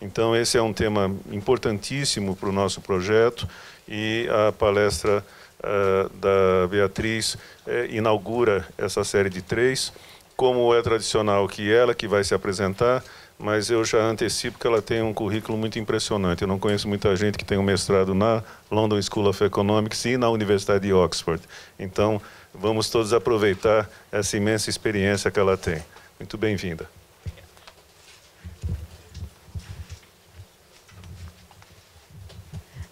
Então, esse é um tema importantíssimo para o nosso projeto e a palestra da Beatriz inaugura essa série de 3. Como é tradicional que ela que vai se apresentar, mas eu já antecipo que ela tem um currículo muito impressionante. Eu não conheço muita gente que tem um mestrado na London School of Economics e na Universidade de Oxford. Então, vamos todos aproveitar essa imensa experiência que ela tem. Muito bem-vinda.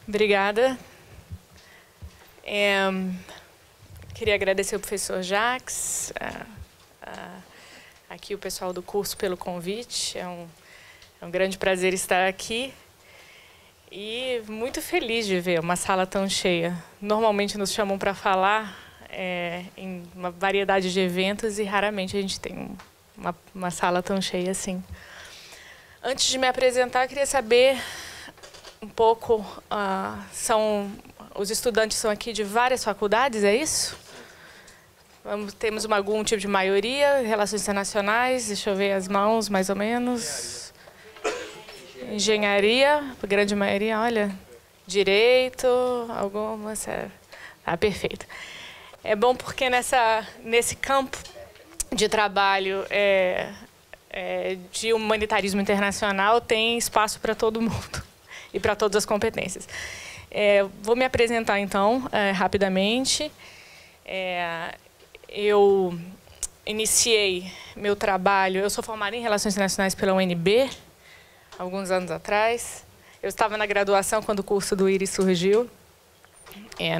Obrigada. Queria agradecer ao professor Jacques, aqui o pessoal do curso pelo convite. É um grande prazer estar aqui e muito feliz de ver uma sala tão cheia. Normalmente nos chamam para falar em uma variedade de eventos e raramente a gente tem uma sala tão cheia assim. Antes de me apresentar, eu queria saber um pouco, os estudantes são aqui de várias faculdades, é isso? Temos algum tipo de maioria, relações internacionais, deixa eu ver as mãos, mais ou menos. Engenharia, a grande maioria, olha. Direito, algumas. Perfeito. É bom porque nesse campo de trabalho de humanitarismo internacional tem espaço para todo mundo e para todas as competências. Vou me apresentar, então, rapidamente. Eu iniciei meu trabalho, eu sou formada em Relações Internacionais pela UNB, alguns anos atrás. Eu estava na graduação quando o curso do IRI surgiu.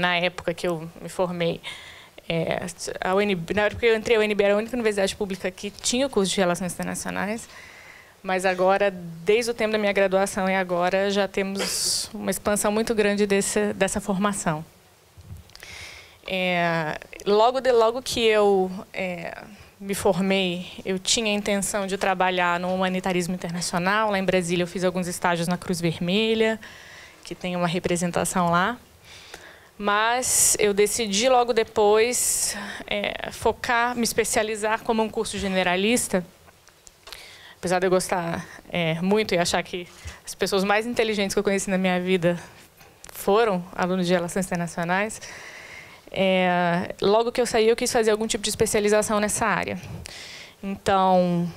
Na época que eu me formei, a UNB, na época que eu entrei, a UNB era a única universidade pública que tinha o curso de Relações Internacionais. Mas agora, desde o tempo da minha graduação e agora, já temos uma expansão muito grande dessa formação. Logo que eu me formei, eu tinha a intenção de trabalhar no humanitarismo internacional. Lá em Brasília, eu fiz alguns estágios na Cruz Vermelha, que tem uma representação lá. Mas eu decidi, logo depois, me especializar como um curso generalista. Apesar de eu gostar muito e achar que as pessoas mais inteligentes que eu conheci na minha vida foram alunos de Relações Internacionais, logo que eu saí, eu quis fazer algum tipo de especialização nessa área. Então,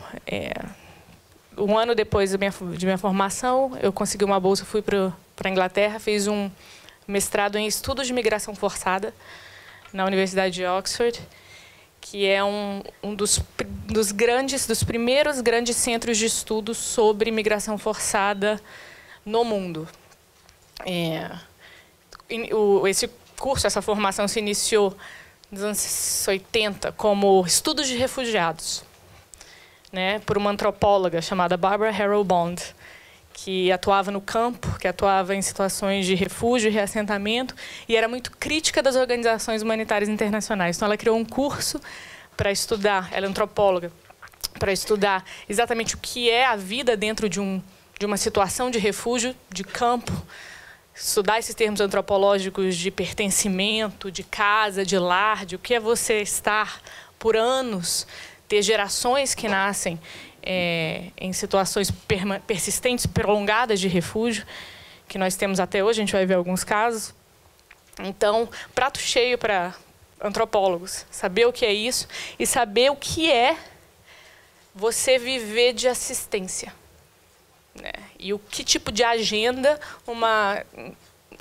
um ano depois de minha formação, eu consegui uma bolsa, fui para a Inglaterra, fiz um mestrado em Estudos de Migração Forçada na Universidade de Oxford, que é um dos primeiros grandes centros de estudos sobre migração forçada no mundo. Esse curso, essa formação se iniciou nos anos 80 como estudos de refugiados, né, por uma antropóloga chamada Barbara Harrow Bond, que atuava no campo, que atuava em situações de refúgio e reassentamento, e era muito crítica das organizações humanitárias internacionais. Então, ela criou um curso para estudar, ela é antropóloga, para estudar exatamente o que é a vida dentro de uma situação de refúgio, de campo, estudar esses termos antropológicos de pertencimento, de casa, de lar, de o que é você estar por anos, ter gerações que nascem em situações persistentes, prolongadas de refúgio, que nós temos até hoje, a gente vai ver alguns casos. Então, prato cheio para antropólogos, saber o que é isso e saber o que é você viver de assistência, né? E o que tipo de agenda uma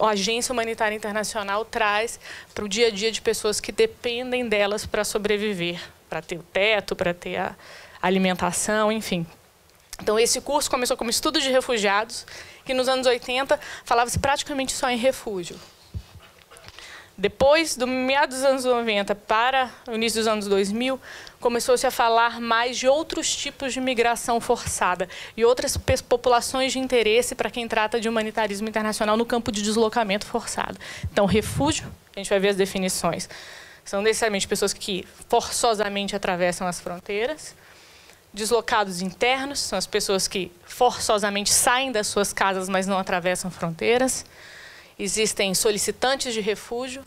agência humanitária internacional traz para o dia a dia de pessoas que dependem delas para sobreviver, para ter o teto, para ter a alimentação, enfim. Então, esse curso começou como estudo de refugiados, que nos anos 80 falava-se praticamente só em refúgio. Depois, do meados dos anos 90 para o início dos anos 2000, começou-se a falar mais de outros tipos de migração forçada e outras populações de interesse para quem trata de humanitarismo internacional no campo de deslocamento forçado. Então, refúgio, a gente vai ver as definições, são necessariamente pessoas que forçosamente atravessam as fronteiras. Deslocados internos, são as pessoas que forçosamente saem das suas casas, mas não atravessam fronteiras. Existem solicitantes de refúgio,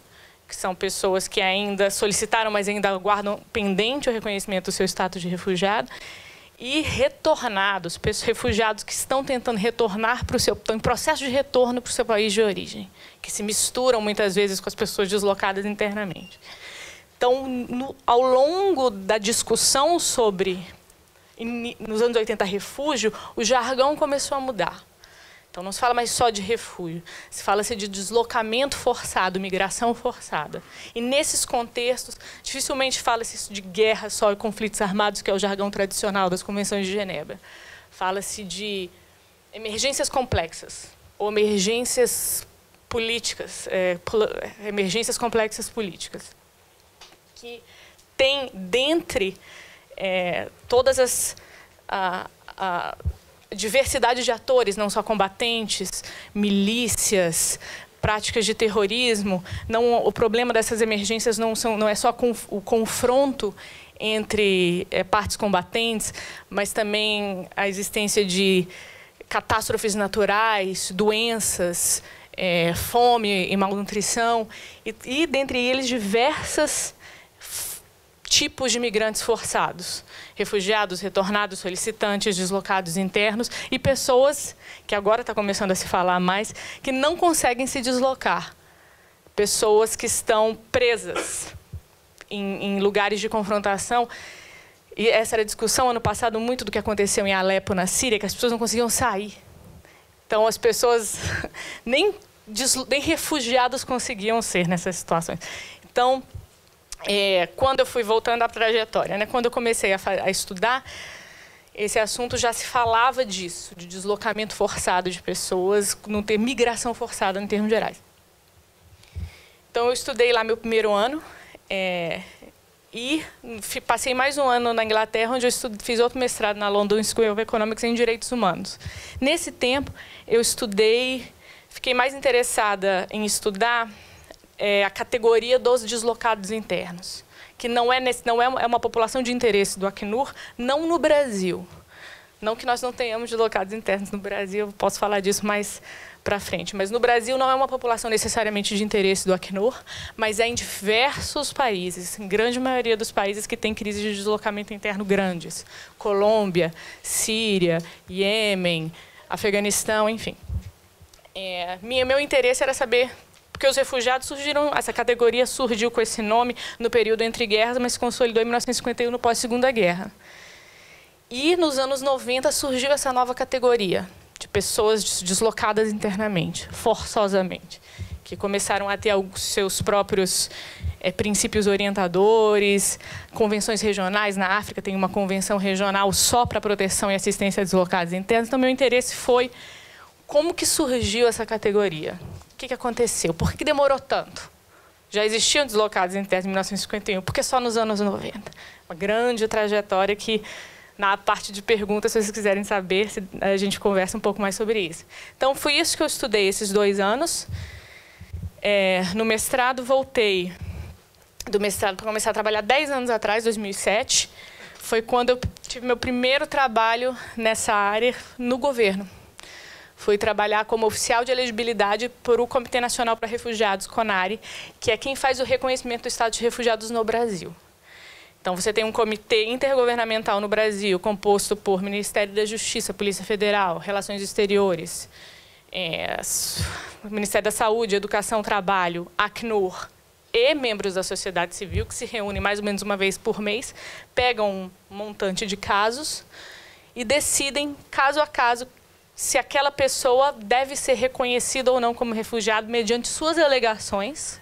que são pessoas que ainda solicitaram, mas ainda aguardam pendente o reconhecimento do seu status de refugiado. e retornados, refugiados que estão tentando retornar para o seu, estão em processo de retorno para o seu país de origem, que se misturam muitas vezes com as pessoas deslocadas internamente. Então, ao longo da discussão sobre, nos anos 80, refúgio, o jargão começou a mudar. Então, não se fala mais só de refúgio, se fala-se de deslocamento forçado, migração forçada. E, nesses contextos, dificilmente fala-se de guerra só e conflitos armados, que é o jargão tradicional das convenções de Genebra. Fala-se de emergências complexas, ou emergências políticas, emergências complexas políticas, que tem, dentre todas as... diversidade de atores, não só combatentes, milícias, práticas de terrorismo. Não, o problema dessas emergências não é só o confronto entre partes combatentes, mas também a existência de catástrofes naturais, doenças, fome e malnutrição, e dentre eles diversas tipos de migrantes forçados, refugiados, retornados, solicitantes, deslocados internos e pessoas, que agora está começando a se falar mais, que não conseguem se deslocar. Pessoas que estão presas em lugares de confrontação. E essa era a discussão ano passado muito do que aconteceu em Alepo, na Síria, que as pessoas não conseguiam sair. Então, as pessoas nem refugiados conseguiam ser nessas situações. Então, quando eu fui voltando à trajetória, quando eu comecei a estudar, esse assunto já se falava disso, de deslocamento forçado de pessoas, migração forçada em termos gerais. Então, eu estudei lá meu primeiro ano e passei mais um ano na Inglaterra, onde eu fiz outro mestrado na London School of Economics em Direitos Humanos. Nesse tempo, eu fiquei mais interessada em estudar a categoria dos deslocados internos, que não é uma população de interesse do Acnur, não no Brasil. Não que nós não tenhamos deslocados internos no Brasil, eu posso falar disso mais para frente, mas no Brasil não é uma população necessariamente de interesse do Acnur, mas é em diversos países, em grande maioria dos países que têm crises de deslocamento interno grandes. Colômbia, Síria, Iêmen, Afeganistão, enfim. Meu interesse era saber... Porque os refugiados surgiram, essa categoria surgiu com esse nome no período entre guerras, mas se consolidou em 1951, no pós-Segunda Guerra. E nos anos 90 surgiu essa nova categoria de pessoas deslocadas internamente, forçosamente, que começaram a ter os seus próprios princípios orientadores, convenções regionais. Na África tem uma convenção regional só para proteção e assistência a deslocados internos. Então, meu interesse foi como que surgiu essa categoria. O que aconteceu? Por que demorou tanto? Já existiam deslocados internos em 1951, por que só nos anos 90? Uma grande trajetória que, na parte de perguntas, se vocês quiserem saber, a gente conversa um pouco mais sobre isso. Então, foi isso que eu estudei esses 2 anos. No mestrado, voltei do mestrado para começar a trabalhar 10 anos atrás, 2007. Foi quando eu tive meu primeiro trabalho nessa área no governo. Fui trabalhar como oficial de elegibilidade por o Comitê Nacional para Refugiados, CONARE, que é quem faz o reconhecimento do status de refugiados no Brasil. Então, você tem um comitê intergovernamental no Brasil, composto por Ministério da Justiça, Polícia Federal, Relações Exteriores, Ministério da Saúde, Educação, Trabalho, Acnur e membros da sociedade civil, que se reúnem mais ou menos uma vez por mês, pegam um montante de casos e decidem, caso a caso, se aquela pessoa deve ser reconhecida ou não como refugiado mediante suas alegações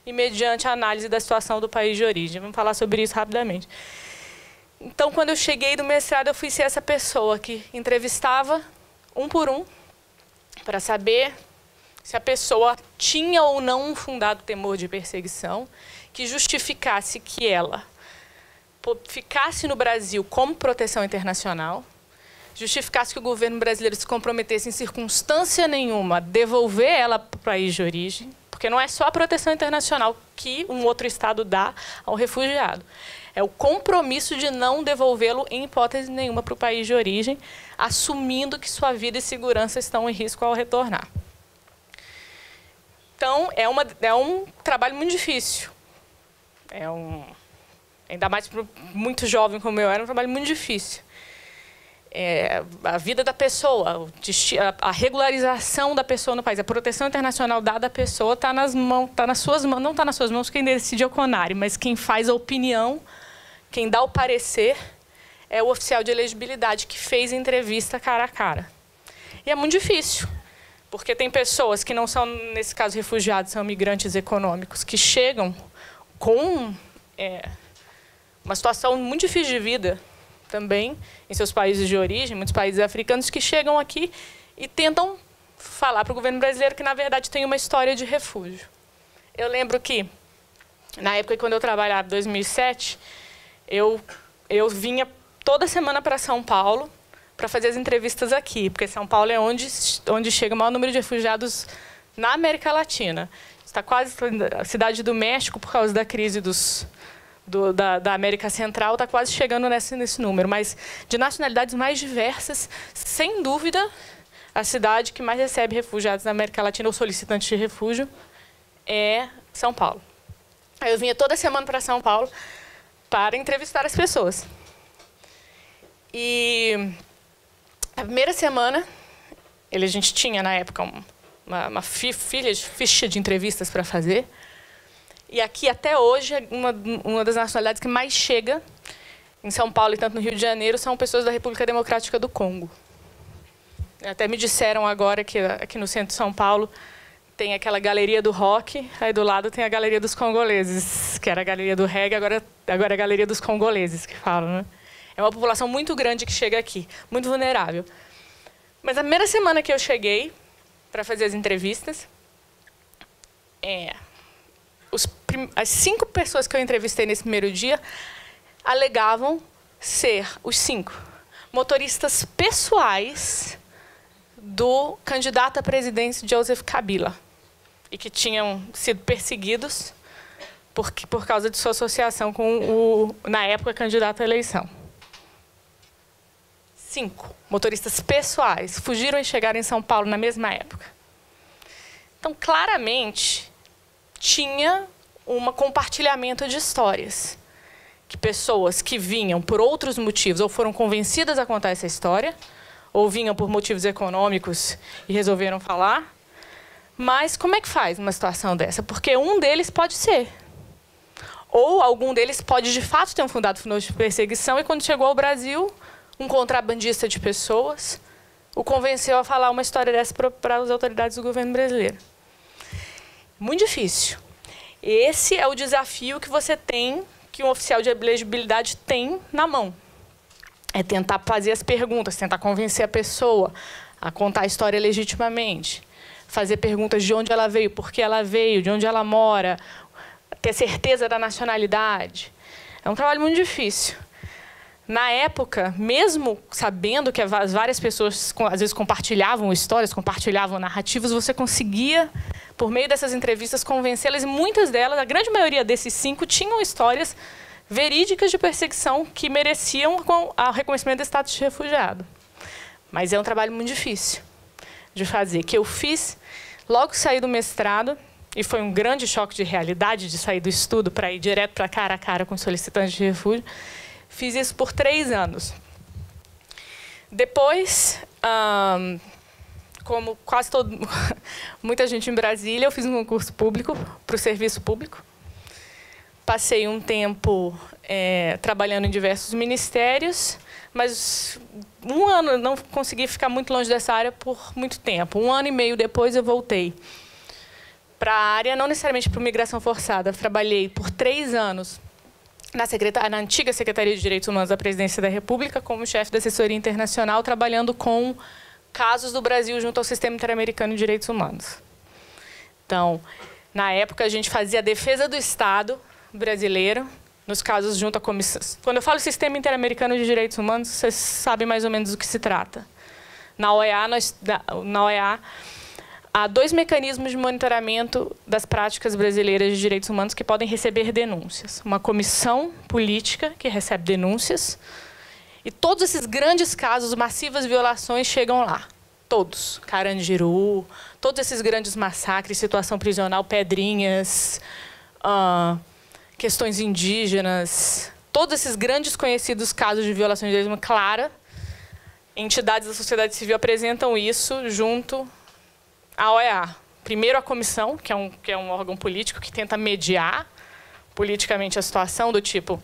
e mediante a análise da situação do país de origem. Vamos falar sobre isso rapidamente. Então, quando eu cheguei do mestrado, eu fui ser essa pessoa que entrevistava um por um para saber se a pessoa tinha ou não um fundado temor de perseguição que justificasse que ela ficasse no Brasil como proteção internacional, justificasse que o governo brasileiro se comprometesse em circunstância nenhuma a devolver ela para o país de origem, porque não é só a proteção internacional que um outro Estado dá ao refugiado. É o compromisso de não devolvê-lo em hipótese nenhuma para o país de origem, assumindo que sua vida e segurança estão em risco ao retornar. Então, é um trabalho muito difícil. Ainda mais para muito jovem como eu, era um trabalho muito difícil. a vida da pessoa, a regularização da pessoa no país, a proteção internacional dada à pessoa está nas suas mãos, não está nas suas mãos quem decide é o CONARE, mas quem faz a opinião, quem dá o parecer é o oficial de elegibilidade que fez a entrevista cara a cara. E é muito difícil, porque tem pessoas que não são, nesse caso, refugiados, são migrantes econômicos, que chegam com uma situação muito difícil de vida também, em seus países de origem, muitos países africanos, que chegam aqui e tentam falar para o governo brasileiro que, na verdade, tem uma história de refúgio. Eu lembro que, na época quando eu trabalhava, em 2007, eu vinha toda semana para São Paulo para fazer as entrevistas aqui, porque São Paulo é onde chega o maior número de refugiados na América Latina. Está quase a cidade do México, por causa da crise da América Central, está quase chegando nesse número. Mas de nacionalidades mais diversas, sem dúvida, a cidade que mais recebe refugiados na América Latina ou solicitantes de refúgio é São Paulo. Aí eu vinha toda semana para São Paulo para entrevistar as pessoas. E a primeira semana, a gente tinha, na época, uma ficha de entrevistas para fazer. E aqui, até hoje, uma das nacionalidades que mais chega em São Paulo e tanto no Rio de Janeiro são pessoas da República Democrática do Congo. Até me disseram agora que aqui no centro de São Paulo tem aquela galeria do rock, aí do lado tem a galeria dos congoleses, que era a galeria do reggae, agora é a galeria dos congoleses que falam, né? É uma população muito grande que chega aqui, muito vulnerável. Mas a primeira semana que eu cheguei para fazer as entrevistas, as 5 pessoas que eu entrevistei nesse primeiro dia alegavam ser os 5 motoristas pessoais do candidato à presidência Joseph Kabila e que tinham sido perseguidos por causa de sua associação com na época, candidato à eleição. 5 motoristas pessoais fugiram e chegaram em São Paulo na mesma época. Então, claramente, tinha um compartilhamento de histórias. Que pessoas que vinham por outros motivos ou foram convencidas a contar essa história, ou vinham por motivos econômicos e resolveram falar. Mas como é que faz numa situação dessa? Porque um deles pode ser. Ou algum deles pode, de fato, ter um fundado de perseguição e, quando chegou ao Brasil, um contrabandista de pessoas o convenceu a falar uma história dessa para as autoridades do governo brasileiro. Muito difícil. Esse é o desafio que você tem, que um oficial de elegibilidade tem na mão. É tentar fazer as perguntas, tentar convencer a pessoa a contar a história legitimamente. Fazer perguntas de onde ela veio, por que ela veio, de onde ela mora, ter certeza da nacionalidade. É um trabalho muito difícil. Na época, mesmo sabendo que as várias pessoas, às vezes, compartilhavam histórias, compartilhavam narrativas, você conseguia, por meio dessas entrevistas, convencê-las. E muitas delas, a grande maioria desses 5, tinham histórias verídicas de perseguição que mereciam o reconhecimento do status de refugiado. Mas é um trabalho muito difícil de fazer, que eu fiz logo que saí do mestrado, e foi um grande choque de realidade de sair do estudo para ir direto para cara a cara com solicitantes de refúgio. Fiz isso por 3 anos. Depois, como quase muita gente em Brasília, eu fiz um concurso público para o serviço público. Passei um tempo trabalhando em diversos ministérios, mas um ano, não consegui ficar muito longe dessa área por muito tempo. 1 ano e meio depois eu voltei para a área, não necessariamente para migração forçada. Trabalhei por 3 anos na antiga Secretaria de Direitos Humanos da Presidência da República, como chefe da assessoria internacional, trabalhando com casos do Brasil junto ao Sistema Interamericano de Direitos Humanos. Então, na época, a gente fazia a defesa do Estado brasileiro, nos casos junto à comissão. Quando eu falo Sistema Interamericano de Direitos Humanos, vocês sabem mais ou menos do que se trata. Na OEA, há 2 mecanismos de monitoramento das práticas brasileiras de direitos humanos que podem receber denúncias. Uma comissão política, que recebe denúncias, e todos esses grandes casos, massivas violações, chegam lá. Todos. Carandiru, todos esses grandes massacres, situação prisional, Pedrinhas, questões indígenas, todos esses grandes conhecidos casos de violação de direitos humanos, clara, entidades da sociedade civil apresentam isso junto à OEA. Primeiro, a comissão, que é um órgão político que tenta mediar politicamente a situação, do tipo,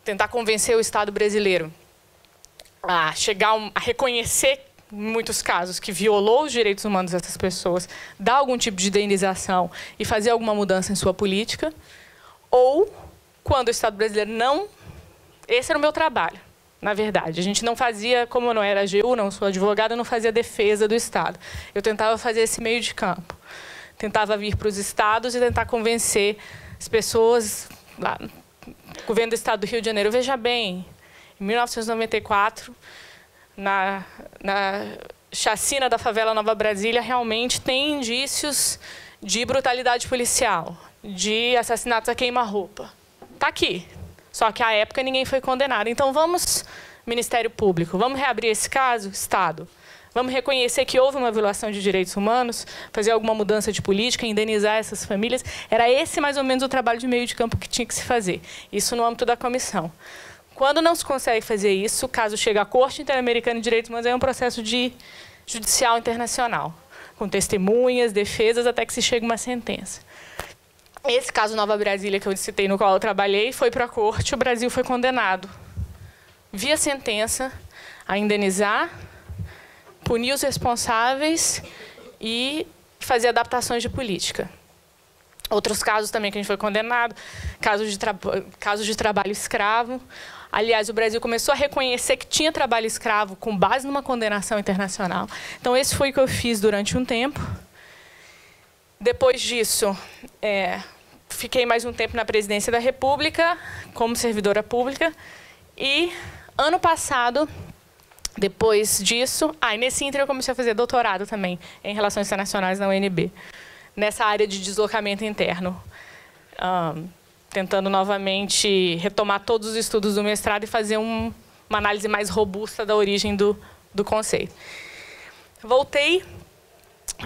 tentar convencer o Estado brasileiro a a reconhecer, em muitos casos, que violou os direitos humanos dessas pessoas, dar algum tipo de indenização e fazer alguma mudança em sua política, ou, quando o Estado brasileiro não... Esse era o meu trabalho, na verdade. A gente não fazia, como eu não era AGU, não sou advogada, eu não fazia defesa do Estado. Eu tentava fazer esse meio de campo. Tentava vir para os estados e tentar convencer as pessoas... Lá, o governo do Estado do Rio de Janeiro, veja bem, em 1994, na chacina da favela Nova Brasília, realmente tem indícios de brutalidade policial, de assassinatos a queima-roupa. Está aqui. Só que, à época, ninguém foi condenado. Então, vamos, Ministério Público, vamos reabrir esse caso? Estado. Vamos reconhecer que houve uma violação de direitos humanos, fazer alguma mudança de política, indenizar essas famílias. Era esse, mais ou menos, o trabalho de meio de campo que tinha que se fazer. Isso no âmbito da comissão. Quando não se consegue fazer isso, o caso chega à Corte Interamericana de Direitos Humanos, é um processo judicial internacional, com testemunhas, defesas, até que se chegue uma sentença. Esse caso Nova Brasília, que eu citei, no qual eu trabalhei, foi para a Corte, o Brasil foi condenado, via sentença, a indenizar, punir os responsáveis e fazer adaptações de política. Outros casos também que a gente foi condenado, casos de trabalho escravo. Aliás, o Brasil começou a reconhecer que tinha trabalho escravo com base numa condenação internacional. Então, esse foi o que eu fiz durante um tempo. Depois disso, fiquei mais um tempo na presidência da República, como servidora pública. E, ano passado, depois disso... e nesse ínterim eu comecei a fazer doutorado também, em Relações Internacionais na UNB, nessa área de deslocamento interno. Tentando novamente retomar todos os estudos do mestrado e fazer uma análise mais robusta da origem do conceito. Voltei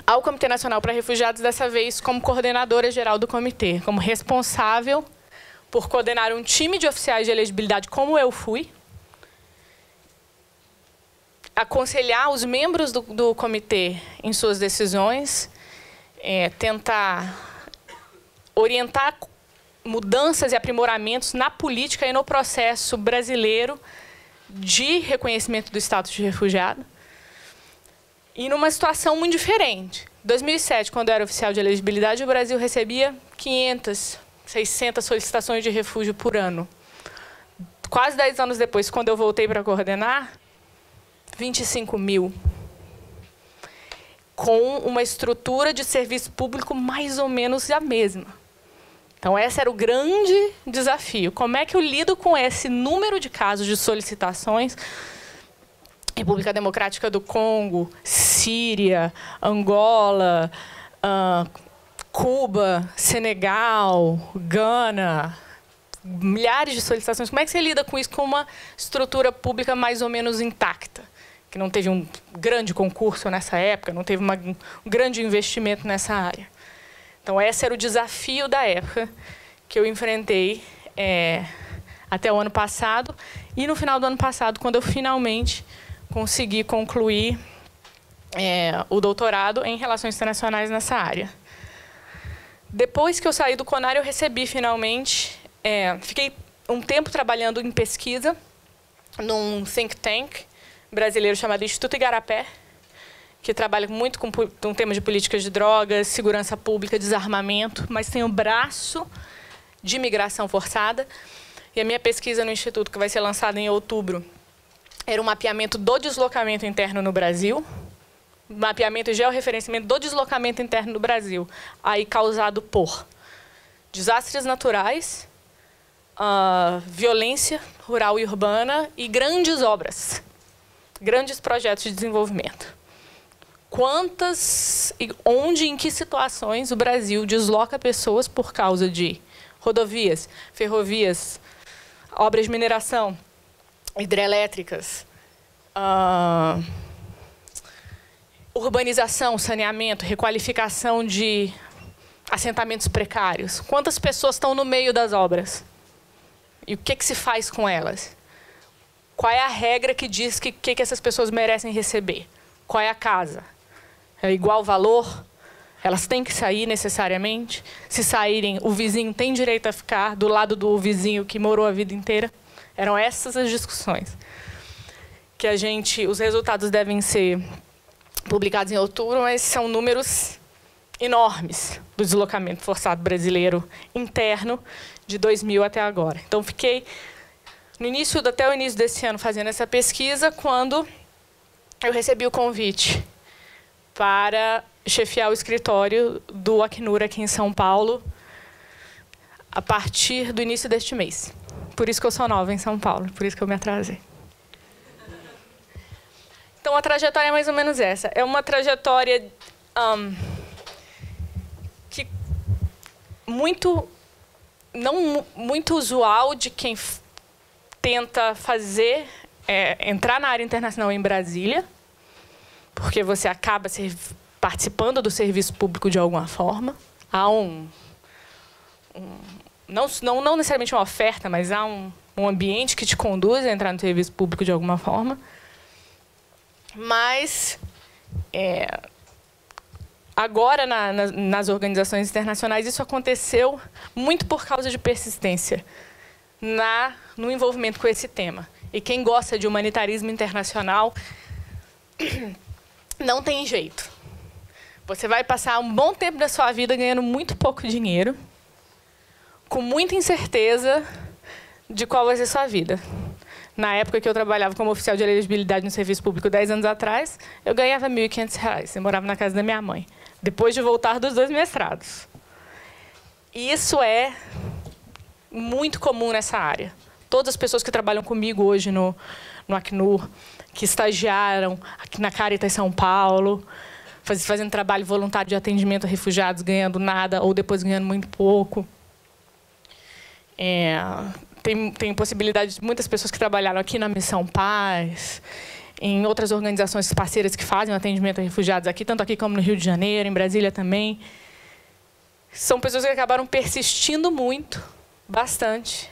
ao Comitê Nacional para Refugiados, dessa vez como coordenadora geral do comitê, como responsável por coordenar um time de oficiais de elegibilidade, como eu fui, aconselhar os membros do comitê em suas decisões, tentar orientar mudanças e aprimoramentos na política e no processo brasileiro de reconhecimento do status de refugiado. E numa situação muito diferente. Em 2007, quando eu era oficial de elegibilidade, o Brasil recebia 500, 600 solicitações de refúgio por ano. Quase 10 anos depois, quando eu voltei para coordenar, 25 mil. Com uma estrutura de serviço público mais ou menos a mesma. Então, esse era o grande desafio. Como é que eu lido com esse número de casos de solicitações? República Democrática do Congo, Síria, Angola, Cuba, Senegal, Gana, milhares de solicitações. Como é que você lida com isso com uma estrutura pública mais ou menos intacta? Que não teve um grande concurso nessa época, não teve um grande investimento nessa área. Então, esse era o desafio da época que eu enfrentei até o ano passado. E, no final do ano passado, quando eu finalmente consegui concluir o doutorado em Relações Internacionais nessa área. Depois que eu saí do CONAR, eu recebi, finalmente... fiquei um tempo trabalhando em pesquisa num think tank brasileiro chamado Instituto Igarapé, que trabalha muito com temas de políticas de drogas, segurança pública, desarmamento, mas tem um braço de imigração forçada. E a minha pesquisa no Instituto, que vai ser lançada em outubro, era um mapeamento do deslocamento interno no Brasil, mapeamento e georreferenciamento do deslocamento interno no Brasil, aí causado por desastres naturais, violência rural e urbana e grandes obras, grandes projetos de desenvolvimento. Quantas, onde, em que situações o Brasil desloca pessoas por causa de rodovias, ferrovias, obras de mineração, hidrelétricas, urbanização, saneamento, requalificação de assentamentos precários. Quantas pessoas estão no meio das obras? E o que se faz com elas? Qual é a regra que diz que essas pessoas merecem receber? Qual é a casa? É igual valor? Elas têm que sair necessariamente? Se saírem, o vizinho tem direito a ficar do lado do vizinho que morou a vida inteira? Eram essas as discussões. Que os resultados devem ser publicados em outubro, mas são números enormes do deslocamento forçado brasileiro interno de 2000 até agora. Então, fiquei até o início desse ano fazendo essa pesquisa, quando eu recebi o convite para chefiar o escritório do Acnur aqui em São Paulo a partir do início deste mês. Por isso que eu sou nova em São Paulo, por isso que eu me atrasei. Então, a trajetória é mais ou menos essa. É uma trajetória que não muito usual de quem tenta entrar na área internacional em Brasília, porque você acaba participando do serviço público de alguma forma. Há não necessariamente uma oferta, mas há um ambiente que te conduz a entrar no serviço público de alguma forma. Mas, agora, nas organizações internacionais, isso aconteceu muito por causa de persistência no envolvimento com esse tema. E quem gosta de humanitarismo internacional não tem jeito. Você vai passar um bom tempo da sua vida ganhando muito pouco dinheiro, com muita incerteza de qual vai ser sua vida. Na época que eu trabalhava como oficial de elegibilidade no serviço público 10 anos atrás, eu ganhava R$ 1.500. Eu morava na casa da minha mãe, depois de voltar dos 2 mestrados. E isso é muito comum nessa área. Todas as pessoas que trabalham comigo hoje no Acnur, que estagiaram aqui na Caritas São Paulo, fazendo trabalho voluntário de atendimento a refugiados, ganhando nada ou depois ganhando muito pouco. Tem possibilidade de muitas pessoas que trabalharam aqui na Missão Paz, em outras organizações parceiras que fazem o atendimento a refugiados aqui, tanto aqui como no Rio de Janeiro, em Brasília também. São pessoas que acabaram persistindo muito, bastante,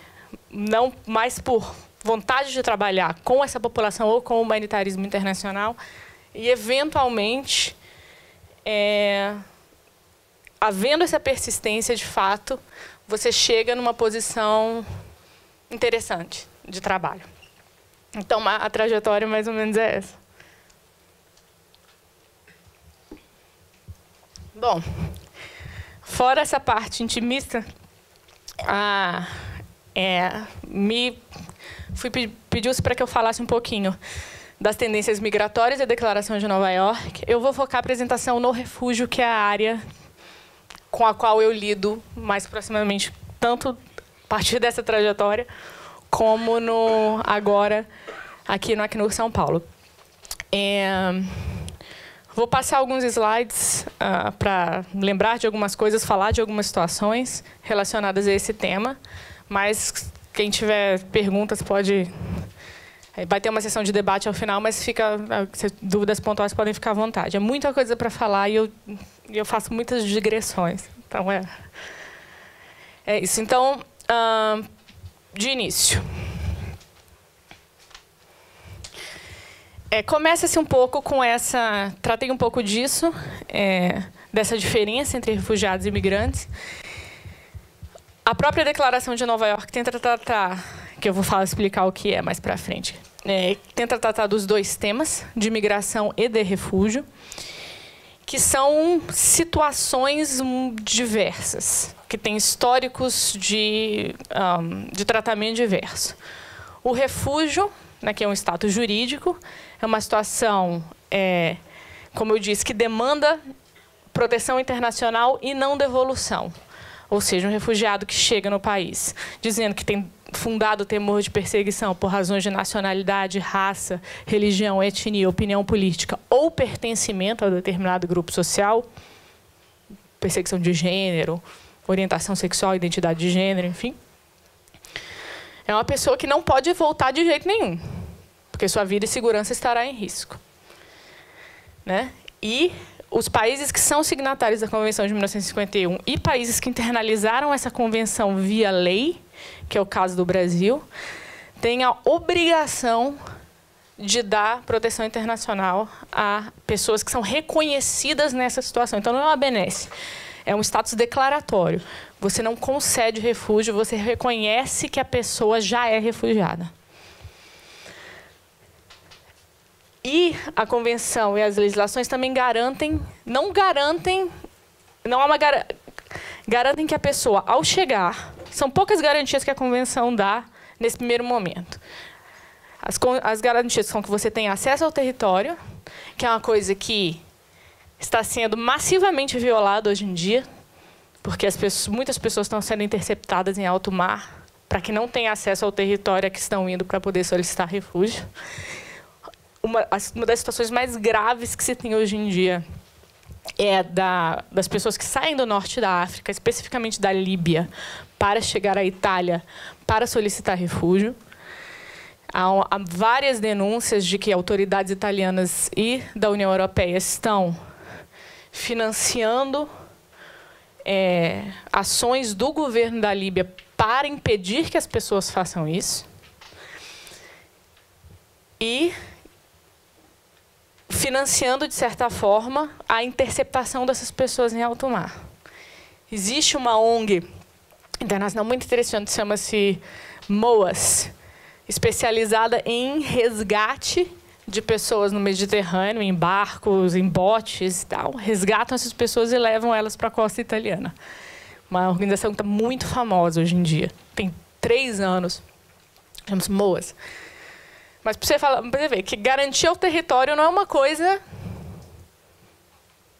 não mais por vontade de trabalhar com essa população ou com o humanitarismo internacional, e, eventualmente, havendo essa persistência, de fato, você chega numa posição interessante de trabalho. Então, a trajetória mais ou menos é essa. Bom, fora essa parte intimista, pediu-se para que eu falasse um pouquinho das tendências migratórias e a Declaração de Nova York. Eu vou focar a apresentação no refúgio, que é a área com a qual eu lido mais proximamente, tanto a partir dessa trajetória, como agora aqui no Acnur São Paulo. Vou passar alguns slides para lembrar de algumas coisas, falar de algumas situações relacionadas a esse tema, mas quem tiver perguntas pode... Vai ter uma sessão de debate ao final, mas dúvidas pontuais podem ficar à vontade. É muita coisa para falar e eu faço muitas digressões. Então, é isso. Então, de início. Começa-se um pouco com essa... Tratei um pouco disso, dessa diferença entre refugiados e imigrantes. A própria Declaração de Nova York tenta tratar, que eu vou explicar o que é mais para frente, tenta tratar dos dois temas, de migração e de refúgio, que são situações diversas, que têm históricos de tratamento diverso. O refúgio, que é um status jurídico, é uma situação, como eu disse, que demanda proteção internacional e não devolução. Ou seja, um refugiado que chega no país dizendo que tem fundado temor de perseguição por razões de nacionalidade, raça, religião, etnia, opinião política ou pertencimento a determinado grupo social, perseguição de gênero, orientação sexual, identidade de gênero, enfim, é uma pessoa que não pode voltar de jeito nenhum, porque sua vida e segurança estará em risco. E os países que são signatários da Convenção de 1951 e países que internalizaram essa convenção via lei, que é o caso do Brasil, tem a obrigação de dar proteção internacional a pessoas que são reconhecidas nessa situação. Então, não é uma benesse, é um status declaratório. Você não concede refúgio, você reconhece que a pessoa já é refugiada. E a Convenção e as legislações também garantem que a pessoa, ao chegar, são poucas garantias que a Convenção dá nesse primeiro momento. As garantias são que você tem acesso ao território, que é uma coisa que está sendo massivamente violada hoje em dia, porque muitas pessoas estão sendo interceptadas em alto mar, para que não tenham acesso ao território a que estão indo para poder solicitar refúgio. Uma das situações mais graves que se tem hoje em dia é das pessoas que saem do norte da África, especificamente da Líbia, para chegar à Itália para solicitar refúgio. Há várias denúncias de que autoridades italianas e da União Europeia estão financiando ações do governo da Líbia para impedir que as pessoas façam isso. E financiando, de certa forma, a interceptação dessas pessoas em alto mar. Existe uma ONG internacional muito interessante, chama-se MOAS, especializada em resgate de pessoas no Mediterrâneo, em barcos, em botes e tal. Resgatam essas pessoas e levam elas para a costa italiana. Uma organização que está muito famosa hoje em dia. Tem 3 anos. Chama-se MOAS. Mas para você ver que garantir o território não é uma coisa,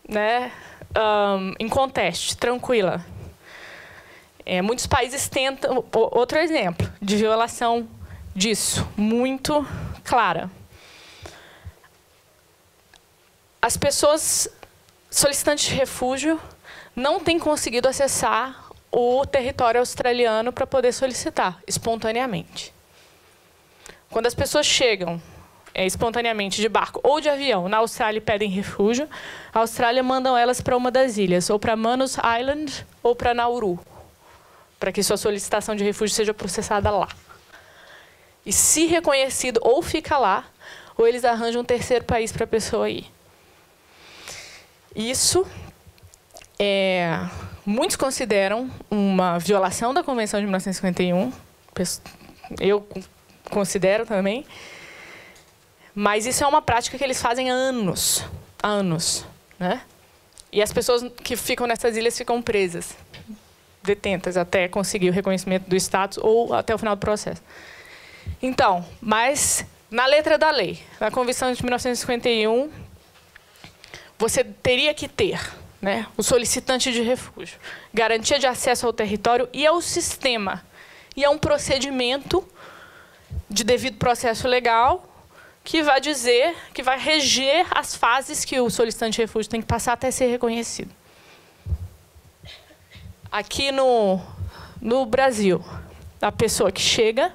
né, inconteste, tranquila. Muitos países tentam... Outro exemplo de violação disso, muito clara. As pessoas solicitantes de refúgio não têm conseguido acessar o território australiano para poder solicitar espontaneamente. Quando as pessoas chegam espontaneamente de barco ou de avião na Austrália e pedem refúgio, a Austrália manda elas para uma das ilhas, ou para Manus Island ou para Nauru, para que sua solicitação de refúgio seja processada lá. E se reconhecido, ou fica lá, ou eles arranjam um terceiro país para a pessoa ir. Isso, muitos consideram uma violação da Convenção de 1951, eu considero também, mas isso é uma prática que eles fazem há anos, né? E as pessoas que ficam nessas ilhas ficam presas, detentas, até conseguir o reconhecimento do status ou até o final do processo. Então, mas na letra da lei, na Convenção de 1951, você teria que ter, né, o solicitante de refúgio, garantia de acesso ao território e ao sistema, e a um procedimento de devido processo legal que vai dizer, que vai reger as fases que o solicitante de refúgio tem que passar até ser reconhecido. Aqui no Brasil, a pessoa que chega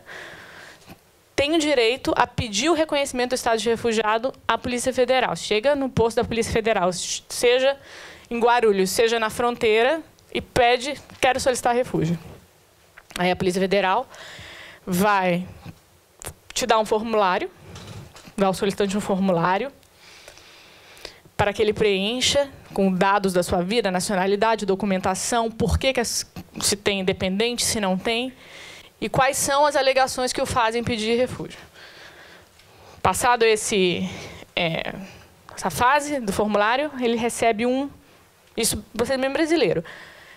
tem o direito a pedir o reconhecimento do estado de refugiado à Polícia Federal. Chega no posto da Polícia Federal, seja em Guarulhos, seja na fronteira, e pede, quero solicitar refúgio. Aí a Polícia Federal vai te dar um formulário, dá ao solicitante um formulário para que ele preencha com dados da sua vida, nacionalidade, documentação, por que se tem independente, se não tem, e quais são as alegações que o fazem pedir refúgio. Passado essa fase do formulário, ele recebe isso você é mesmo brasileiro,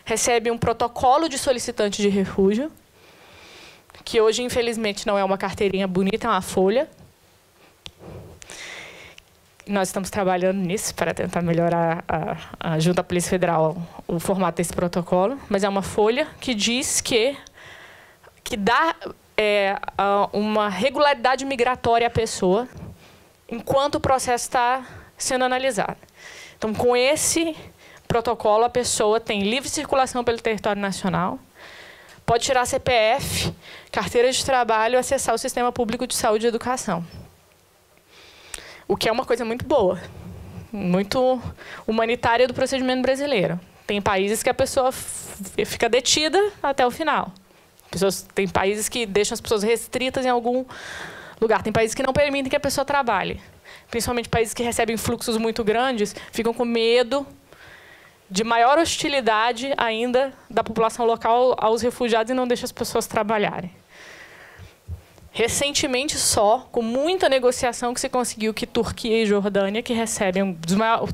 recebe um protocolo de solicitante de refúgio, que hoje, infelizmente, não é uma carteirinha bonita, é uma folha. Nós estamos trabalhando nisso para tentar melhorar, junto à Polícia Federal, o formato desse protocolo. Mas é uma folha que diz que dá uma regularidade migratória à pessoa enquanto o processo está sendo analisado. Então, com esse protocolo, a pessoa tem livre circulação pelo território nacional, pode tirar CPF, carteira de trabalho e acessar o sistema público de saúde e educação. O que é uma coisa muito boa, muito humanitária do procedimento brasileiro. Tem países que a pessoa fica detida até o final. Tem países que deixam as pessoas restritas em algum lugar. Tem países que não permitem que a pessoa trabalhe. Principalmente países que recebem fluxos muito grandes, ficam com medo de maior hostilidade ainda da população local aos refugiados e não deixam as pessoas trabalharem. Recentemente, com muita negociação, que se conseguiu que Turquia e Jordânia, que recebem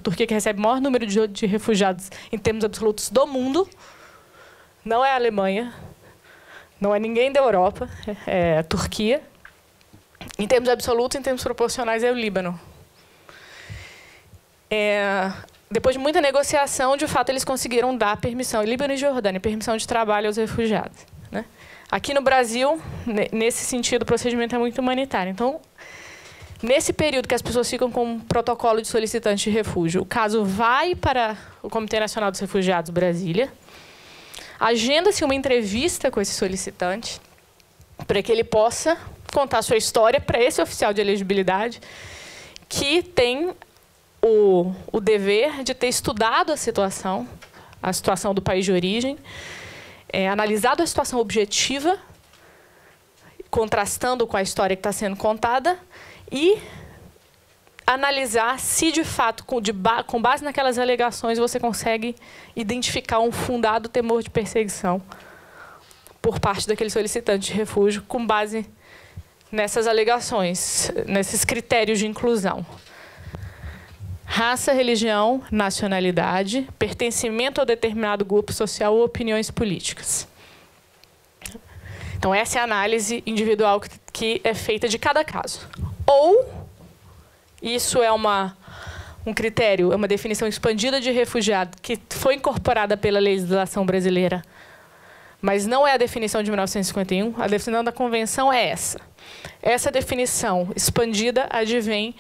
Turquia que recebe o maior número de refugiados em termos absolutos do mundo, não é a Alemanha, não é ninguém da Europa, é a Turquia. Em termos absolutos, em termos proporcionais, é o Líbano. Depois de muita negociação, de fato, eles conseguiram dar permissão, Líbano e Jordânia, permissão de trabalho aos refugiados, né? Aqui no Brasil, nesse sentido, o procedimento é muito humanitário. Então, nesse período que as pessoas ficam com um protocolo de solicitante de refúgio, o caso vai para o Comitê Nacional dos Refugiados, Brasília, agenda-se uma entrevista com esse solicitante, para que ele possa contar a sua história para esse oficial de elegibilidade, que tem o dever de ter estudado a situação do país de origem, analisado a situação objetiva, contrastando com a história que está sendo contada, e analisar se, de fato, com base naquelas alegações, você consegue identificar um fundado temor de perseguição por parte daquele solicitante de refúgio, com base nessas alegações, nesses critérios de inclusão. Raça, religião, nacionalidade, pertencimento a determinado grupo social ou opiniões políticas. Então, essa é a análise individual que é feita de cada caso. Ou, isso é um critério, é uma definição expandida de refugiado que foi incorporada pela legislação brasileira, mas não é a definição de 1951, a definição da Convenção é essa. Essa definição expandida advém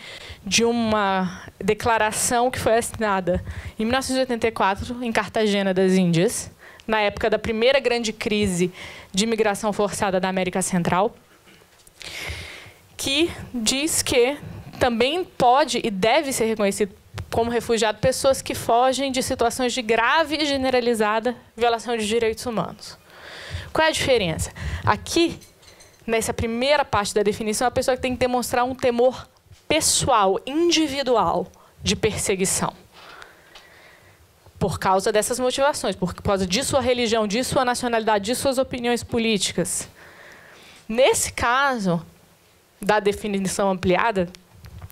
de uma declaração que foi assinada em 1984, em Cartagena das Índias, na época da primeira grande crise de imigração forçada da América Central, que diz que também pode e deve ser reconhecido como refugiado pessoas que fogem de situações de grave e generalizada violação de direitos humanos. Qual é a diferença? Aqui, nessa primeira parte da definição, a pessoa tem que demonstrar um temor pessoal, individual, de perseguição. Por causa dessas motivações, por causa de sua religião, de sua nacionalidade, de suas opiniões políticas. Nesse caso, da definição ampliada,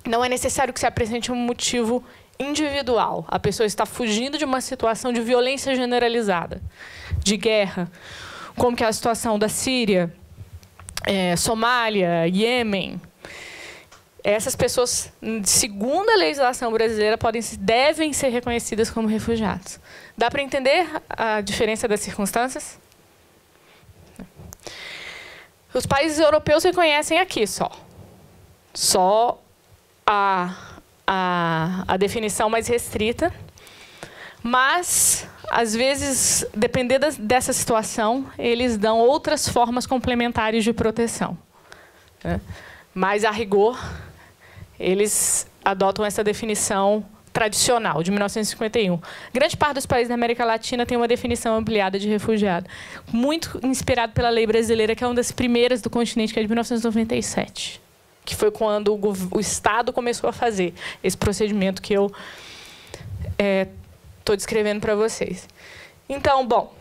não é necessário que se apresente um motivo individual. A pessoa está fugindo de uma situação de violência generalizada, de guerra, como que é a situação da Síria, Somália, Iêmen. Essas pessoas, segundo a legislação brasileira, devem ser reconhecidas como refugiados. Dá para entender a diferença das circunstâncias? Os países europeus reconhecem aqui só a definição mais restrita, mas, às vezes, dependendo dessa situação, eles dão outras formas complementares de proteção, né? Mas, a rigor, eles adotam essa definição tradicional, de 1951. Grande parte dos países da América Latina tem uma definição ampliada de refugiado, muito inspirado pela lei brasileira, que é uma das primeiras do continente, que é de 1997, que foi quando o Estado começou a fazer esse procedimento que eu estou descrevendo para vocês. Então, bom,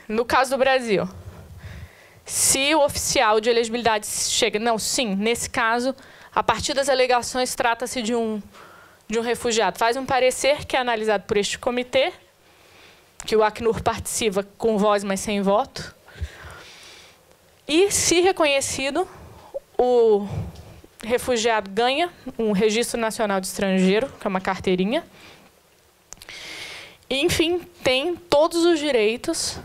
no caso do Brasil, se o oficial de elegibilidade chega, não, sim, nesse caso, a partir das alegações, trata-se de um refugiado. Faz um parecer que é analisado por este comitê, que o Acnur participa com voz, mas sem voto. E, se reconhecido, o refugiado ganha um registro nacional de estrangeiro, que é uma carteirinha. E, enfim, tem todos os direitos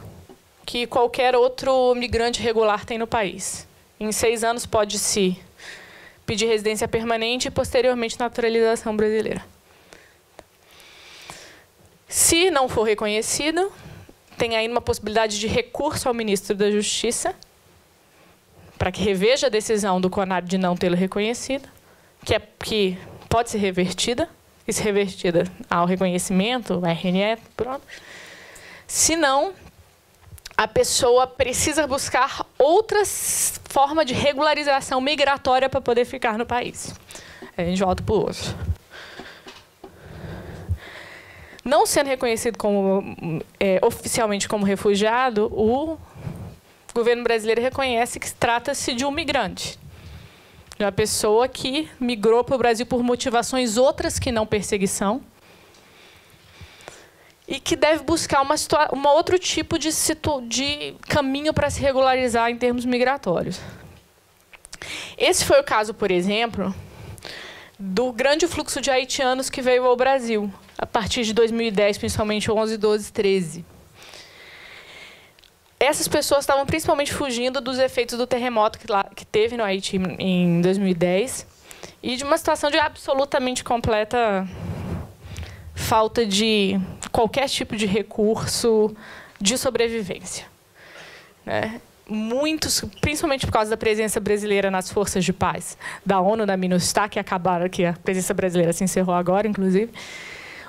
que qualquer outro migrante regular tem no país. Em 6 anos pode-se pedir residência permanente e, posteriormente, naturalização brasileira. Se não for reconhecido, tem aí uma possibilidade de recurso ao ministro da Justiça, para que reveja a decisão do CONAR de não tê-lo reconhecido, que pode ser revertida, e se revertida ao reconhecimento, ao RNE, pronto. Se não, a pessoa precisa buscar outras formas de regularização migratória para poder ficar no país. A gente volta para o outro. Não sendo reconhecido oficialmente como refugiado, o governo brasileiro reconhece que trata-se de um migrante. De uma pessoa que migrou para o Brasil por motivações outras que não perseguição e que deve buscar uma outro tipo de caminho para se regularizar em termos migratórios. Esse foi o caso, por exemplo, do grande fluxo de haitianos que veio ao Brasil, a partir de 2010, principalmente 11, 12, 13. Essas pessoas estavam principalmente fugindo dos efeitos do terremoto que teve no Haiti em 2010 e de uma situação de absolutamente completa falta de qualquer tipo de recurso de sobrevivência, né? Muitos, principalmente por causa da presença brasileira nas forças de paz da ONU, da MINUSTAH, que acabaram, que a presença brasileira se encerrou agora, inclusive,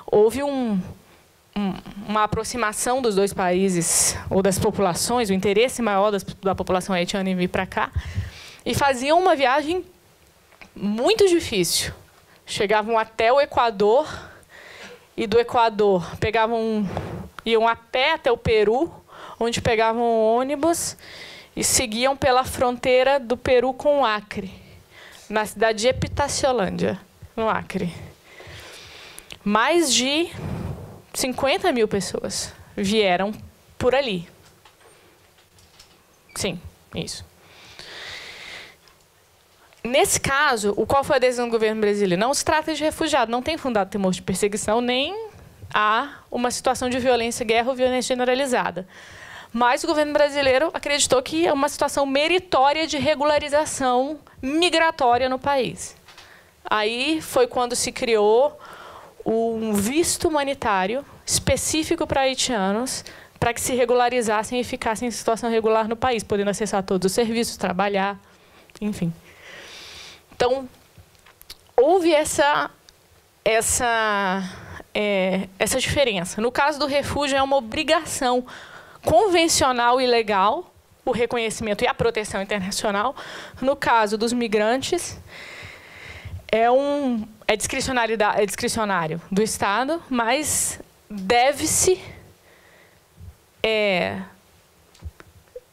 houve uma aproximação dos dois países, ou das populações, o interesse maior da população haitiana em vir para cá, e faziam uma viagem muito difícil. Chegavam até o Equador, e do Equador iam a pé até o Peru, onde pegavam um ônibus e seguiam pela fronteira do Peru com o Acre, na cidade de Epitaciolândia, no Acre. Mais de 50 mil pessoas vieram por ali. Sim, isso. Nesse caso, qual foi a decisão do governo brasileiro? Não se trata de refugiado, não tem fundado temor de perseguição, nem há uma situação de violência, guerra ou violência generalizada. Mas o governo brasileiro acreditou que é uma situação meritória de regularização migratória no país. Aí foi quando se criou um visto humanitário específico para haitianos, para que se regularizassem e ficassem em situação regular no país, podendo acessar todos os serviços, trabalhar, enfim. Então, houve essa diferença. No caso do refúgio, é uma obrigação convencional e legal o reconhecimento e a proteção internacional. No caso dos migrantes, é discricionário do Estado, mas deve-se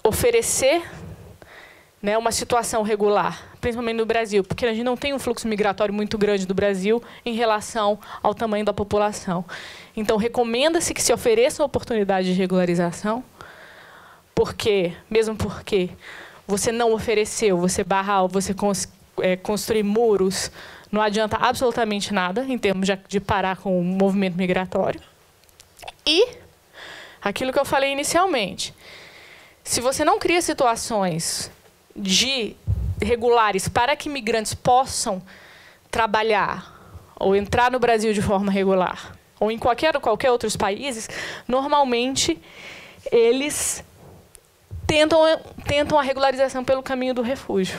oferecer, né, uma situação regular, principalmente no Brasil, porque a gente não tem um fluxo migratório muito grande do Brasil em relação ao tamanho da população. Então, recomenda-se que se ofereça uma oportunidade de regularização, mesmo porque você não ofereceu, você barrar, você construir muros, não adianta absolutamente nada em termos de parar com o movimento migratório. E aquilo que eu falei inicialmente, se você não cria situações regulares para que migrantes possam trabalhar ou entrar no Brasil de forma regular, ou em qualquer outros países, normalmente eles tentam a regularização pelo caminho do refúgio.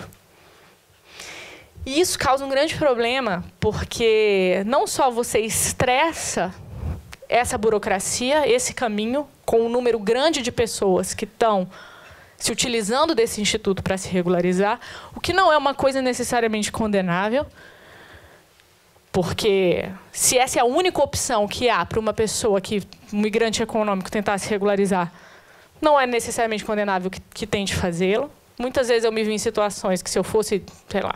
E isso causa um grande problema, porque não só você estressa essa burocracia, esse caminho, com um número grande de pessoas que estão se utilizando desse instituto para se regularizar, o que não é uma coisa necessariamente condenável, porque se essa é a única opção que há para uma pessoa, um migrante econômico, tentar se regularizar, não é necessariamente condenável que tente fazê-lo. Muitas vezes eu me vi em situações que, se eu fosse, sei lá,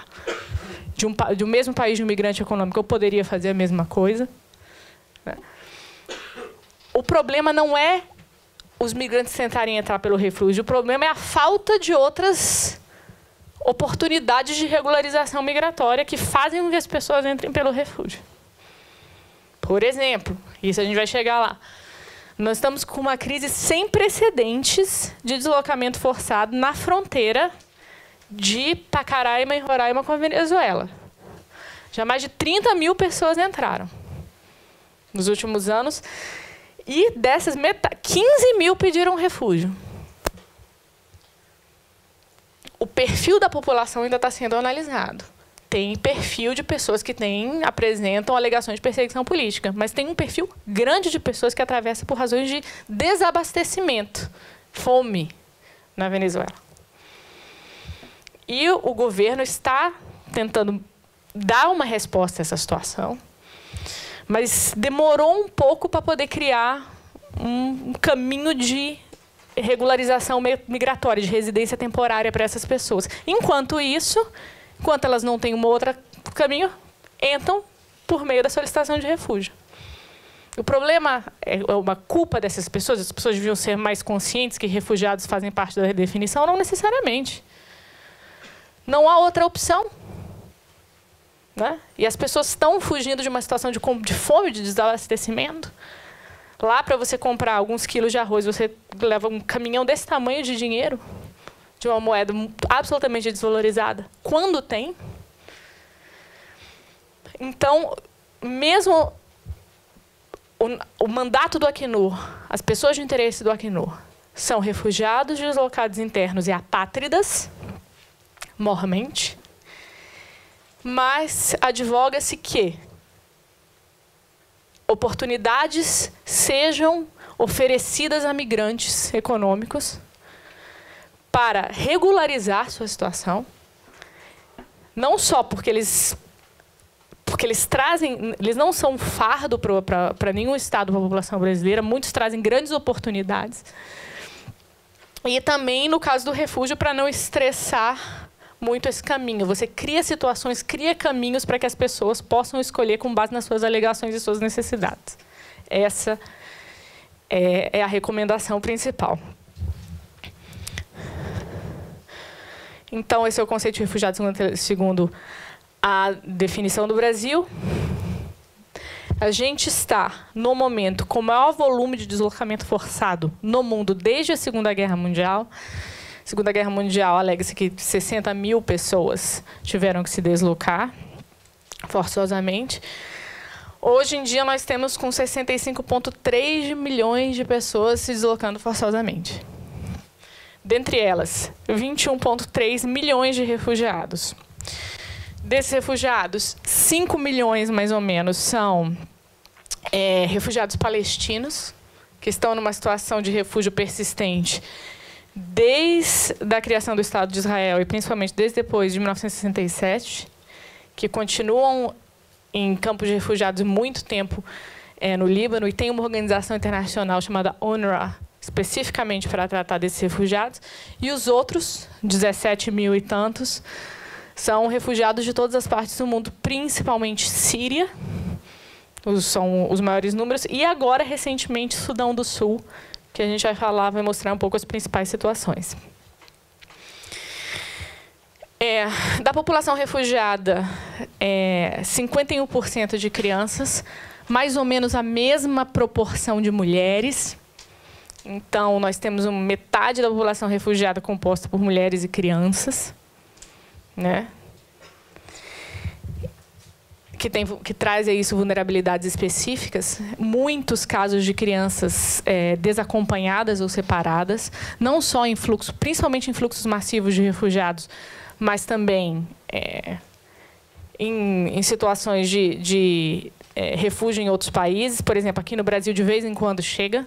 do mesmo país de um migrante econômico, eu poderia fazer a mesma coisa, né? O problema não é os migrantes tentarem entrar pelo refúgio, o problema é a falta de outras oportunidades de regularização migratória que fazem com que as pessoas entrem pelo refúgio. Por exemplo, isso a gente vai chegar lá, nós estamos com uma crise sem precedentes de deslocamento forçado na fronteira de Pacaraima e Roraima com a Venezuela. Já mais de 30 mil pessoas entraram nos últimos anos. E dessas, 15 mil pediram refúgio. O perfil da população ainda está sendo analisado. Tem perfil de pessoas que apresentam alegações de perseguição política, mas tem um perfil grande de pessoas que atravessam por razões de desabastecimento fome na Venezuela. E o governo está tentando dar uma resposta a essa situação, mas demorou um pouco para poder criar um caminho de regularização migratória, de residência temporária para essas pessoas. Enquanto isso, enquanto elas não têm um outro caminho, entram por meio da solicitação de refúgio. O problema é uma culpa dessas pessoas, as pessoas deviam ser mais conscientes que refugiados fazem parte da redefinição, não necessariamente. Não há outra opção. Né? E as pessoas estão fugindo de uma situação de fome, de desabastecimento. Lá, para você comprar alguns quilos de arroz, você leva um caminhão desse tamanho de dinheiro, de uma moeda absolutamente desvalorizada. Quando tem? Então, mesmo o mandato do Acnur, as pessoas de interesse do Acnur, são refugiados, deslocados internos e apátridas, mormente, mas advoga-se que oportunidades sejam oferecidas a migrantes econômicos para regularizar sua situação, não só porque eles trazem, eles não são um fardo para nenhum estado da população brasileira, muitos trazem grandes oportunidades. E também, no caso do refúgio, para não estressar muito esse caminho. Você cria situações, cria caminhos para que as pessoas possam escolher com base nas suas alegações e suas necessidades. Essa é a recomendação principal. Então, esse é o conceito de refugiado segundo a definição do Brasil. A gente está, no momento, com o maior volume de deslocamento forçado no mundo desde a Segunda Guerra Mundial. Segunda Guerra Mundial, alega-se que 60 mil pessoas tiveram que se deslocar forçosamente. Hoje em dia, nós temos com 65,3 milhões de pessoas se deslocando forçosamente. Dentre elas, 21,3 milhões de refugiados. Desses refugiados, 5 milhões, mais ou menos, são refugiados palestinos, que estão numa situação de refúgio persistente desde a criação do Estado de Israel, e principalmente desde depois de 1967, que continuam em campos de refugiados muito tempo no Líbano, e tem uma organização internacional chamada UNRWA, especificamente para tratar desses refugiados, e os outros, 17 mil e tantos, são refugiados de todas as partes do mundo, principalmente Síria, são os maiores números, e agora, recentemente, Sudão do Sul, que a gente vai falar, vai mostrar um pouco as principais situações. Da população refugiada, 51% de crianças, mais ou menos a mesma proporção de mulheres. Então, nós temos metade da população refugiada composta por mulheres e crianças, né? Que traz a isso vulnerabilidades específicas, muitos casos de crianças desacompanhadas ou separadas, não só em fluxo, principalmente em fluxos massivos de refugiados, mas também em situações de refúgio em outros países. Por exemplo, aqui no Brasil, de vez em quando chega,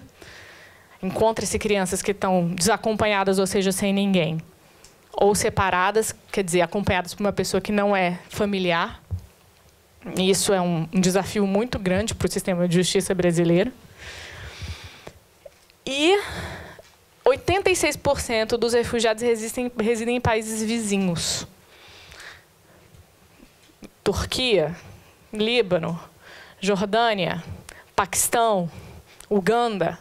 encontra-se crianças que estão desacompanhadas, ou seja, sem ninguém, ou separadas, quer dizer, acompanhadas por uma pessoa que não é familiar. Isso é um desafio muito grande para o sistema de justiça brasileiro. E 86% dos refugiados residem em países vizinhos. Turquia, Líbano, Jordânia, Paquistão, Uganda.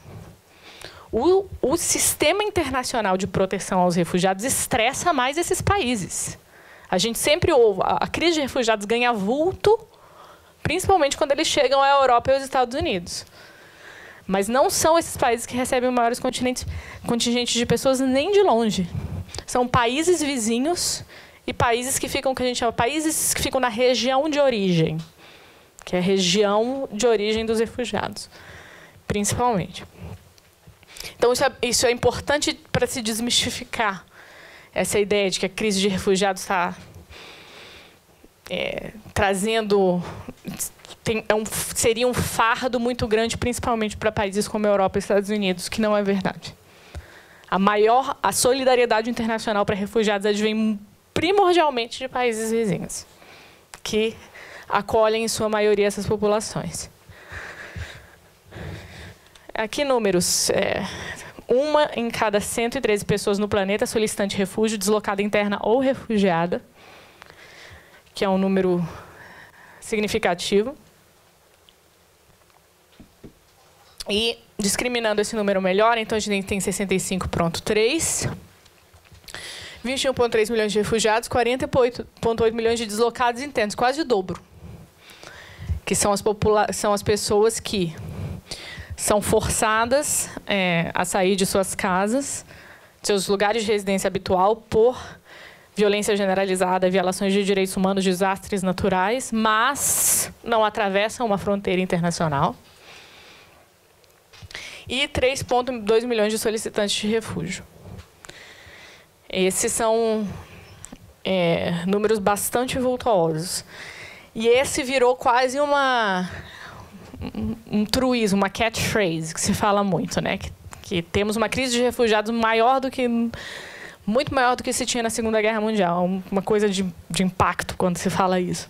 O sistema internacional de proteção aos refugiados estressa mais esses países. A gente sempre ouve, a crise de refugiados ganha vulto, principalmente quando eles chegam à Europa e aos Estados Unidos. Mas não são esses países que recebem os maiores contingentes de pessoas nem de longe. São países vizinhos e países que ficam, que a gente chama, países que ficam na região de origem, que é a região de origem dos refugiados, principalmente. Então, isso é importante para se desmistificar essa ideia de que a crise de refugiados está trazendo... seria um fardo muito grande, principalmente para países como a Europa e Estados Unidos, que não é verdade. A solidariedade internacional para refugiados advém primordialmente de países vizinhos, que acolhem, em sua maioria, essas populações. Aqui números. Uma em cada 113 pessoas no planeta solicitante de refúgio, deslocada interna ou refugiada, que é um número significativo. E, discriminando esse número melhor, então a gente tem 65,3, 21,3 milhões de refugiados, 40,8 milhões de deslocados internos, quase o dobro. Que são as pessoas que são forçadas a sair de suas casas, de seus lugares de residência habitual, por violência generalizada, violações de direitos humanos, desastres naturais, mas não atravessam uma fronteira internacional. E 3,2 milhões de solicitantes de refúgio. Esses são números bastante vultuosos. E esse virou quase um truísmo, uma catchphrase, que se fala muito, né? Que temos uma crise de refugiados muito maior do que se tinha na Segunda Guerra Mundial. Uma coisa de impacto quando se fala isso.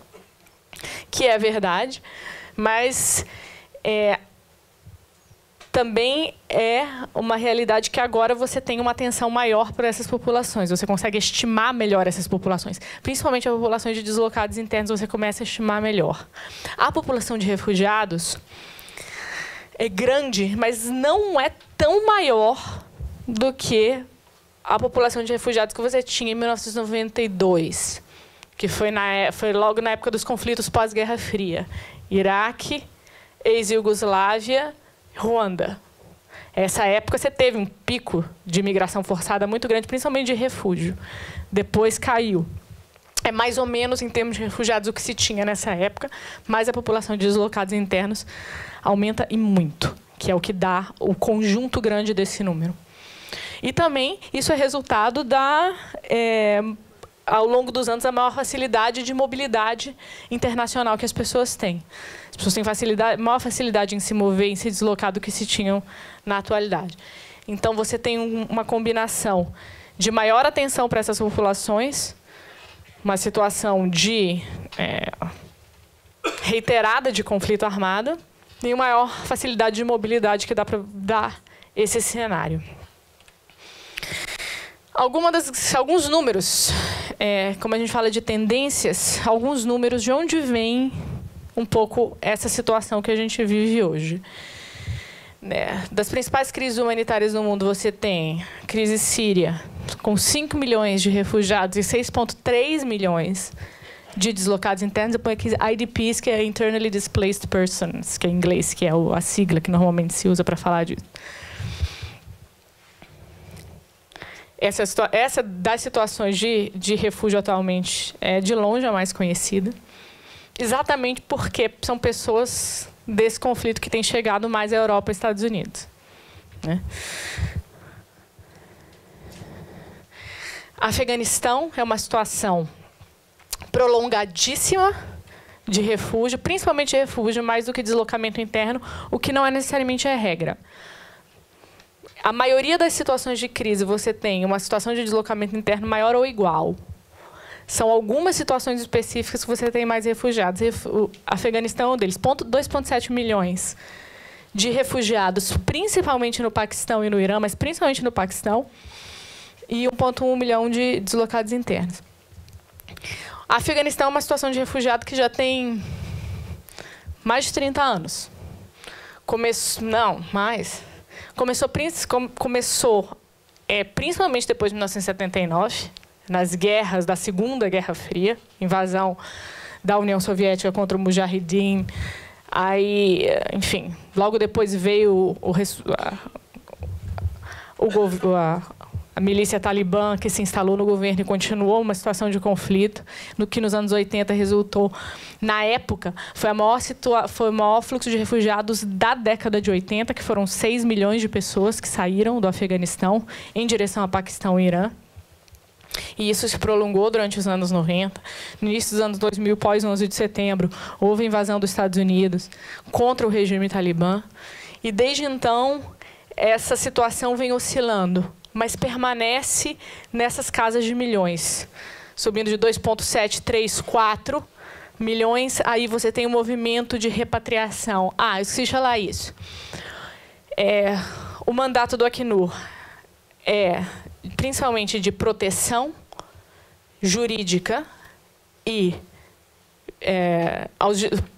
Que é verdade, mas também é uma realidade que agora você tem uma atenção maior para essas populações. Você consegue estimar melhor essas populações. Principalmente a população de deslocados internos, você começa a estimar melhor. A população de refugiados é grande, mas não é tão maior do que a população de refugiados que você tinha em 1992, que foi logo na época dos conflitos pós-Guerra Fria. Iraque, ex-Iugoslávia, Ruanda. Essa época você teve um pico de imigração forçada muito grande, principalmente de refúgio. Depois caiu. É mais ou menos, em termos de refugiados, o que se tinha nessa época, mas a população de deslocados internos aumenta e muito, que é o que dá o conjunto grande desse número. E também isso é resultado ao longo dos anos, a maior facilidade de mobilidade internacional que as pessoas têm. As pessoas têm maior facilidade em se mover, em se deslocar do que se tinham na atualidade. Então, você tem uma combinação de maior atenção para essas populações, uma situação de reiterada de conflito armado e uma maior facilidade de mobilidade que dá para dar esse cenário. Alguns números, como a gente fala de tendências, alguns números de onde vem um pouco essa situação que a gente vive hoje. Das principais crises humanitárias do mundo, você tem a crise síria, com 5 milhões de refugiados e 6,3 milhões de deslocados internos. Depois aqui IDPs, que é Internally Displaced Persons, que é em inglês, que é a sigla que normalmente se usa para falar disso. Essa das situações de refúgio atualmente é, de longe, a mais conhecida. Exatamente porque são pessoas desse conflito que têm chegado mais à Europa e Estados Unidos. Né? Afeganistão é uma situação prolongadíssima de refúgio, principalmente de refúgio, mais do que deslocamento interno, o que não é necessariamente a regra. A maioria das situações de crise, você tem uma situação de deslocamento interno maior ou igual. São algumas situações específicas que você tem mais refugiados. O Afeganistão é um deles. 2,7 milhões de refugiados, principalmente no Paquistão e no Irã, mas principalmente no Paquistão, e 1,1 milhão de deslocados internos. O Afeganistão é uma situação de refugiado que já tem mais de 30 anos. Começou principalmente depois de 1979, nas guerras da Segunda Guerra Fria, invasão da União Soviética contra o Mujahideen. Aí, enfim, logo depois veio a milícia talibã, que se instalou no governo e continuou uma situação de conflito, no que nos anos 80 resultou, na época, foi o maior fluxo de refugiados da década de 80, que foram 6 milhões de pessoas que saíram do Afeganistão em direção ao Paquistão e Irã. E isso se prolongou durante os anos 90. No início dos anos 2000, pós 11 de setembro, houve a invasão dos Estados Unidos contra o regime talibã. E, desde então, essa situação vem oscilando. mas permanece nessas casas de milhões, subindo de 2,7, 3, 4 milhões. Aí você tem um movimento de repatriação. Esqueci de falar isso. O mandato do Acnur é principalmente de proteção jurídica e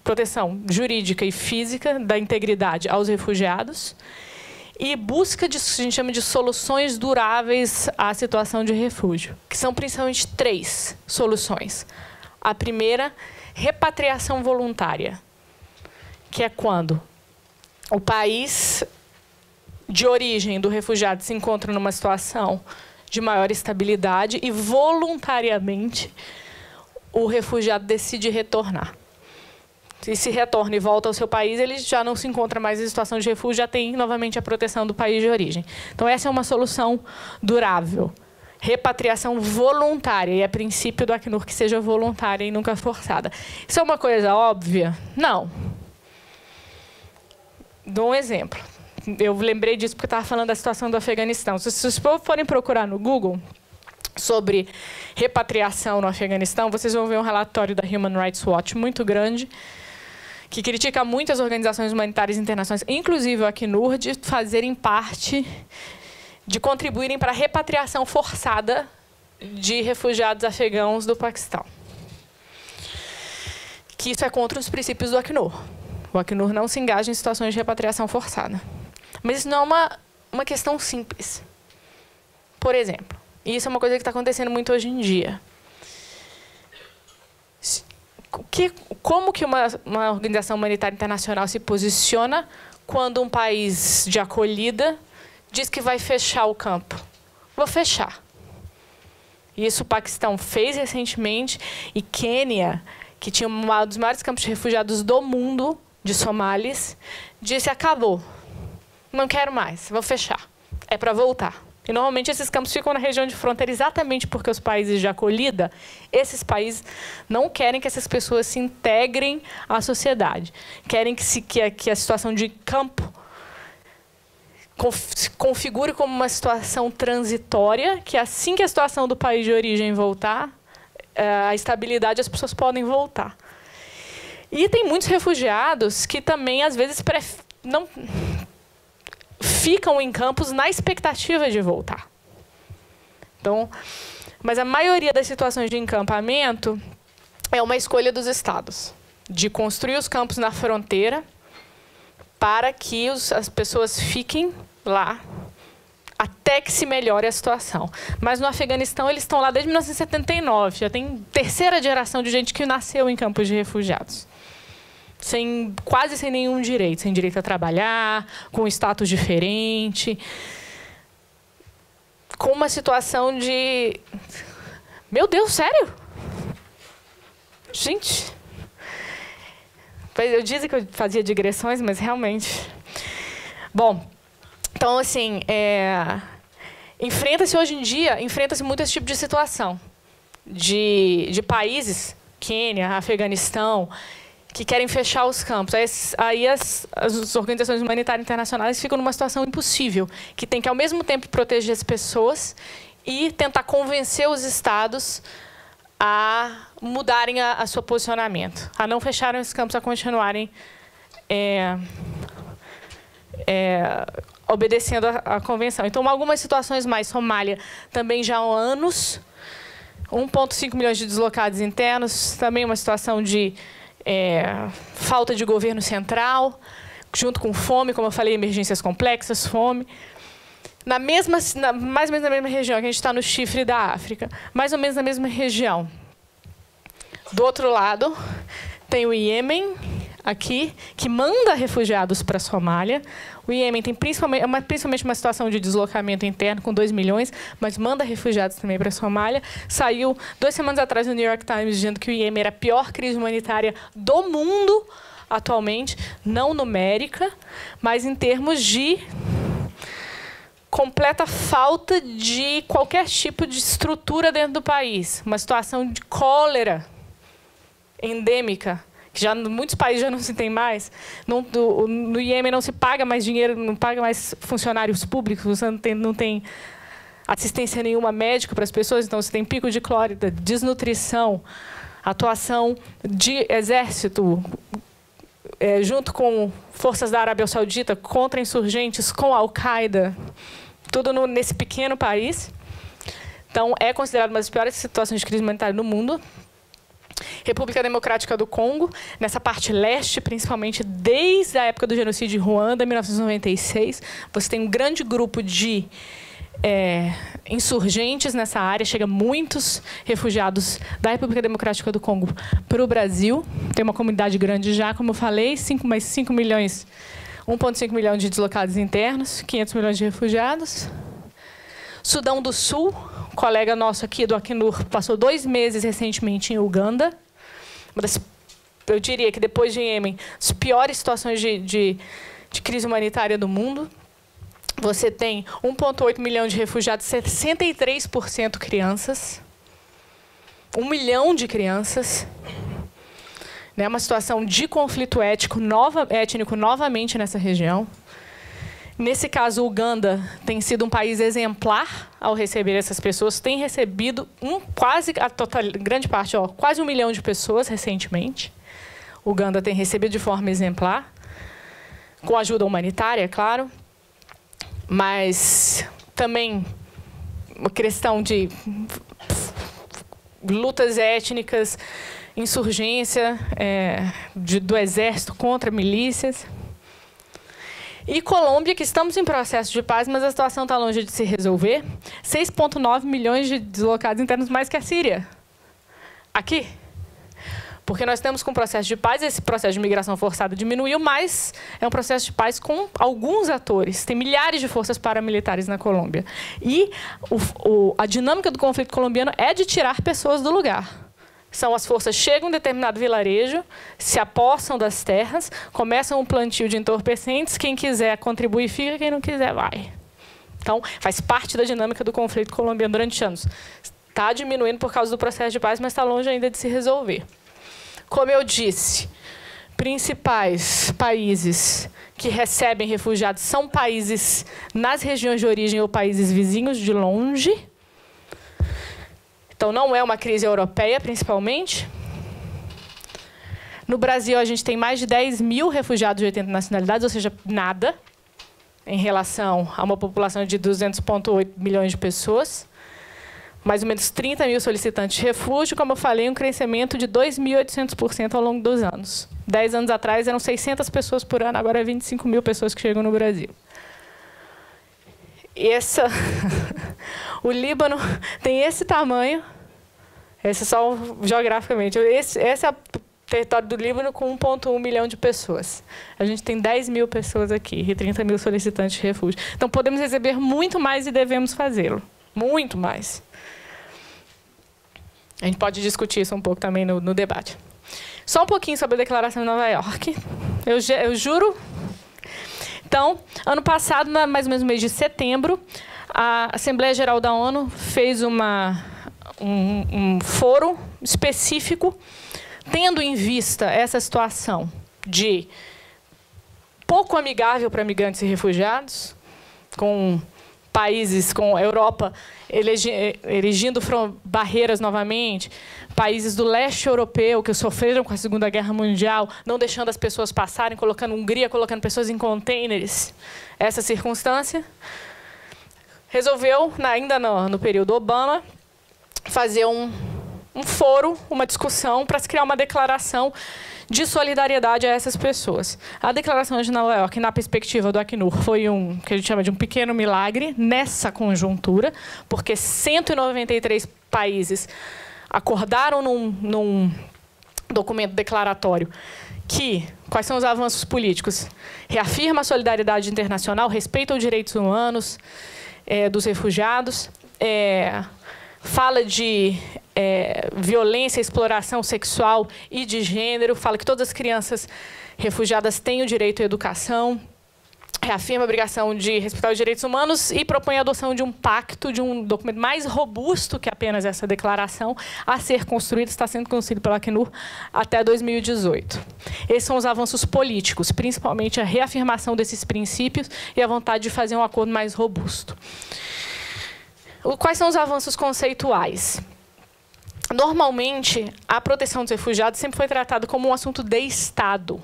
proteção jurídica e física da integridade aos refugiados e busca de, a gente chama de soluções duráveis à situação de refúgio, que são principalmente 3 soluções. A primeira, repatriação voluntária, que é quando o país de origem do refugiado se encontra numa situação de maior estabilidade e voluntariamente o refugiado decide retornar. Se retorna e volta ao seu país, ele já não se encontra mais em situação de refúgio, já tem novamente a proteção do país de origem. Então, essa é uma solução durável. Repatriação voluntária, e é princípio do Acnur que seja voluntária e nunca forçada. Isso é uma coisa óbvia? Não. Dou um exemplo. Eu lembrei disso porque estava falando da situação do Afeganistão. Se vocês forem procurar no Google sobre repatriação no Afeganistão, vocês vão ver um relatório da Human Rights Watch muito grande, que critica muitas organizações humanitárias internacionais, inclusive o Acnur, de fazerem parte, de contribuírem para a repatriação forçada de refugiados afegãos do Paquistão. Que isso é contra os princípios do Acnur. O Acnur não se engaja em situações de repatriação forçada. Mas isso não é uma questão simples. Por exemplo, e isso é uma coisa que está acontecendo muito hoje em dia. Como que uma organização humanitária internacional se posiciona quando um país de acolhida diz que vai fechar o campo? Vou fechar. Isso o Paquistão fez recentemente, e Quênia, que tinha um dos maiores campos de refugiados do mundo, de somalis, disse: acabou. Não quero mais, vou fechar. É para voltar. E, normalmente, esses campos ficam na região de fronteira exatamente porque os países de acolhida, esses países não querem que essas pessoas se integrem à sociedade. Querem que a situação de campo se configure como uma situação transitória, que assim que a situação do país de origem voltar, a estabilidade, as pessoas podem voltar. E tem muitos refugiados que também, às vezes, não ficam em campos na expectativa de voltar. Então, mas a maioria das situações de encampamento é uma escolha dos estados, de construir os campos na fronteira para que as pessoas fiquem lá até que se melhore a situação. Mas no Afeganistão eles estão lá desde 1979, já tem 3ª geração de gente que nasceu em campos de refugiados. Quase sem nenhum direito, sem direito a trabalhar, com um status diferente, com uma situação de... Meu Deus, sério? Gente, eu disse que eu fazia digressões, mas realmente... Bom, então, assim, enfrenta-se hoje em dia, muito esse tipo de situação de países, Quênia, Afeganistão, que querem fechar os campos. Aí as organizações humanitárias internacionais ficam numa situação impossível, que tem que, ao mesmo tempo, proteger as pessoas e tentar convencer os estados a mudarem a seu posicionamento, a não fecharem os campos, a continuarem obedecendo a convenção. Então, algumas situações mais, Somália, também já há anos, 1,5 milhões de deslocados internos, também uma situação de falta de governo central, junto com fome, como eu falei, emergências complexas, fome. Mais ou menos na mesma região, que a gente está no chifre da África, mais ou menos na mesma região. Do outro lado, tem o Iêmen, aqui, que manda refugiados para a Somália. O Iêmen tem principalmente uma situação de deslocamento interno, com 2 milhões, mas manda refugiados também para a Somália. Saiu 2 semanas atrás no New York Times dizendo que o Iêmen era a pior crise humanitária do mundo atualmente, não numérica, mas em termos de completa falta de qualquer tipo de estrutura dentro do país. Uma situação de cólera endêmica, que já muitos países já não se tem mais. No Iêmen não se paga mais dinheiro, não paga mais funcionários públicos, você não tem assistência nenhuma médica para as pessoas, então você tem pico de clórida, desnutrição, atuação de exército, junto com forças da Arábia Saudita, contra insurgentes, com a Al-Qaeda, tudo nesse pequeno país. Então, é considerado uma das piores situações de crise humanitária no mundo. República Democrática do Congo, nessa parte leste, principalmente desde a época do genocídio de Ruanda, em 1996, você tem um grande grupo de insurgentes nessa área, chega muitos refugiados da República Democrática do Congo para o Brasil. Tem uma comunidade grande já, como eu falei, 1,5 milhão de deslocados internos, 500 milhões de refugiados. Sudão do Sul, um colega nosso aqui do Acnur passou 2 meses recentemente em Uganda. Eu diria que depois de Iêmen, as piores situações de crise humanitária do mundo. Você tem 1,8 milhão de refugiados, 63% crianças. 1 milhão de crianças. Né, uma situação de conflito étnico novamente nessa região. Nesse caso, Uganda tem sido um país exemplar ao receber essas pessoas. Tem recebido grande parte, quase 1 milhão de pessoas recentemente. Uganda tem recebido de forma exemplar, com ajuda humanitária, é claro. Mas também uma questão de lutas étnicas, insurgência do exército contra milícias. E Colômbia, que estamos em processo de paz, mas a situação está longe de se resolver. 6,9 milhões de deslocados internos, mais que a Síria. Aqui. Porque nós estamos com um processo de paz, esse processo de migração forçada diminuiu, mas é um processo de paz com alguns atores. Tem milhares de forças paramilitares na Colômbia. E a dinâmica do conflito colombiano é de tirar pessoas do lugar. As forças chegam em determinado vilarejo, se apossam das terras, começam um plantio de entorpecentes, quem quiser contribuir fica, quem não quiser vai. Então, faz parte da dinâmica do conflito colombiano durante anos. Está diminuindo por causa do processo de paz, mas está longe ainda de se resolver. Como eu disse, principais países que recebem refugiados são países nas regiões de origem ou países vizinhos de longe. Então, não é uma crise europeia, principalmente. No Brasil, a gente tem mais de 10 mil refugiados de 80 nacionalidades, ou seja, nada, em relação a uma população de 200,8 milhões de pessoas. Mais ou menos 30 mil solicitantes de refúgio, como eu falei, um crescimento de 2.800% ao longo dos anos. 10 anos atrás, eram 600 pessoas por ano, agora é 25 mil pessoas que chegam no Brasil. O Líbano tem esse tamanho, esse só geograficamente, esse é o território do Líbano com 1,1 milhão de pessoas. A gente tem 10 mil pessoas aqui e 30 mil solicitantes de refúgio. Então, podemos receber muito mais e devemos fazê-lo. Muito mais. A gente pode discutir isso um pouco também no debate. Só um pouquinho sobre a Declaração de Nova York. Eu juro. Então, ano passado, mais ou menos no mês de setembro, a Assembleia Geral da ONU fez um foro específico, tendo em vista essa situação de pouco amigável para migrantes e refugiados, com países, com a Europa erigindo barreiras novamente, países do leste europeu que sofreram com a Segunda Guerra Mundial, não deixando as pessoas passarem, Hungria colocando pessoas em contêineres. Essa circunstância resolveu, ainda no período Obama, fazer um foro, uma discussão para se criar uma declaração de solidariedade a essas pessoas. A Declaração de Nova York, na perspectiva do Acnur, foi que a gente chama de um pequeno milagre nessa conjuntura, porque 193 países acordaram num documento declaratório quais são os avanços políticos? Reafirma a solidariedade internacional, respeita os direitos humanos dos refugiados, fala de violência, exploração sexual e de gênero, fala que todas as crianças refugiadas têm o direito à educação, reafirma a obrigação de respeitar os direitos humanos e propõe a adoção de um pacto, de um documento mais robusto que apenas essa declaração, a ser construído, está sendo construído pela Acnur até 2018. Esses são os avanços políticos, principalmente a reafirmação desses princípios e a vontade de fazer um acordo mais robusto. Quais são os avanços conceituais? Normalmente, a proteção dos refugiados sempre foi tratada como um assunto de Estado,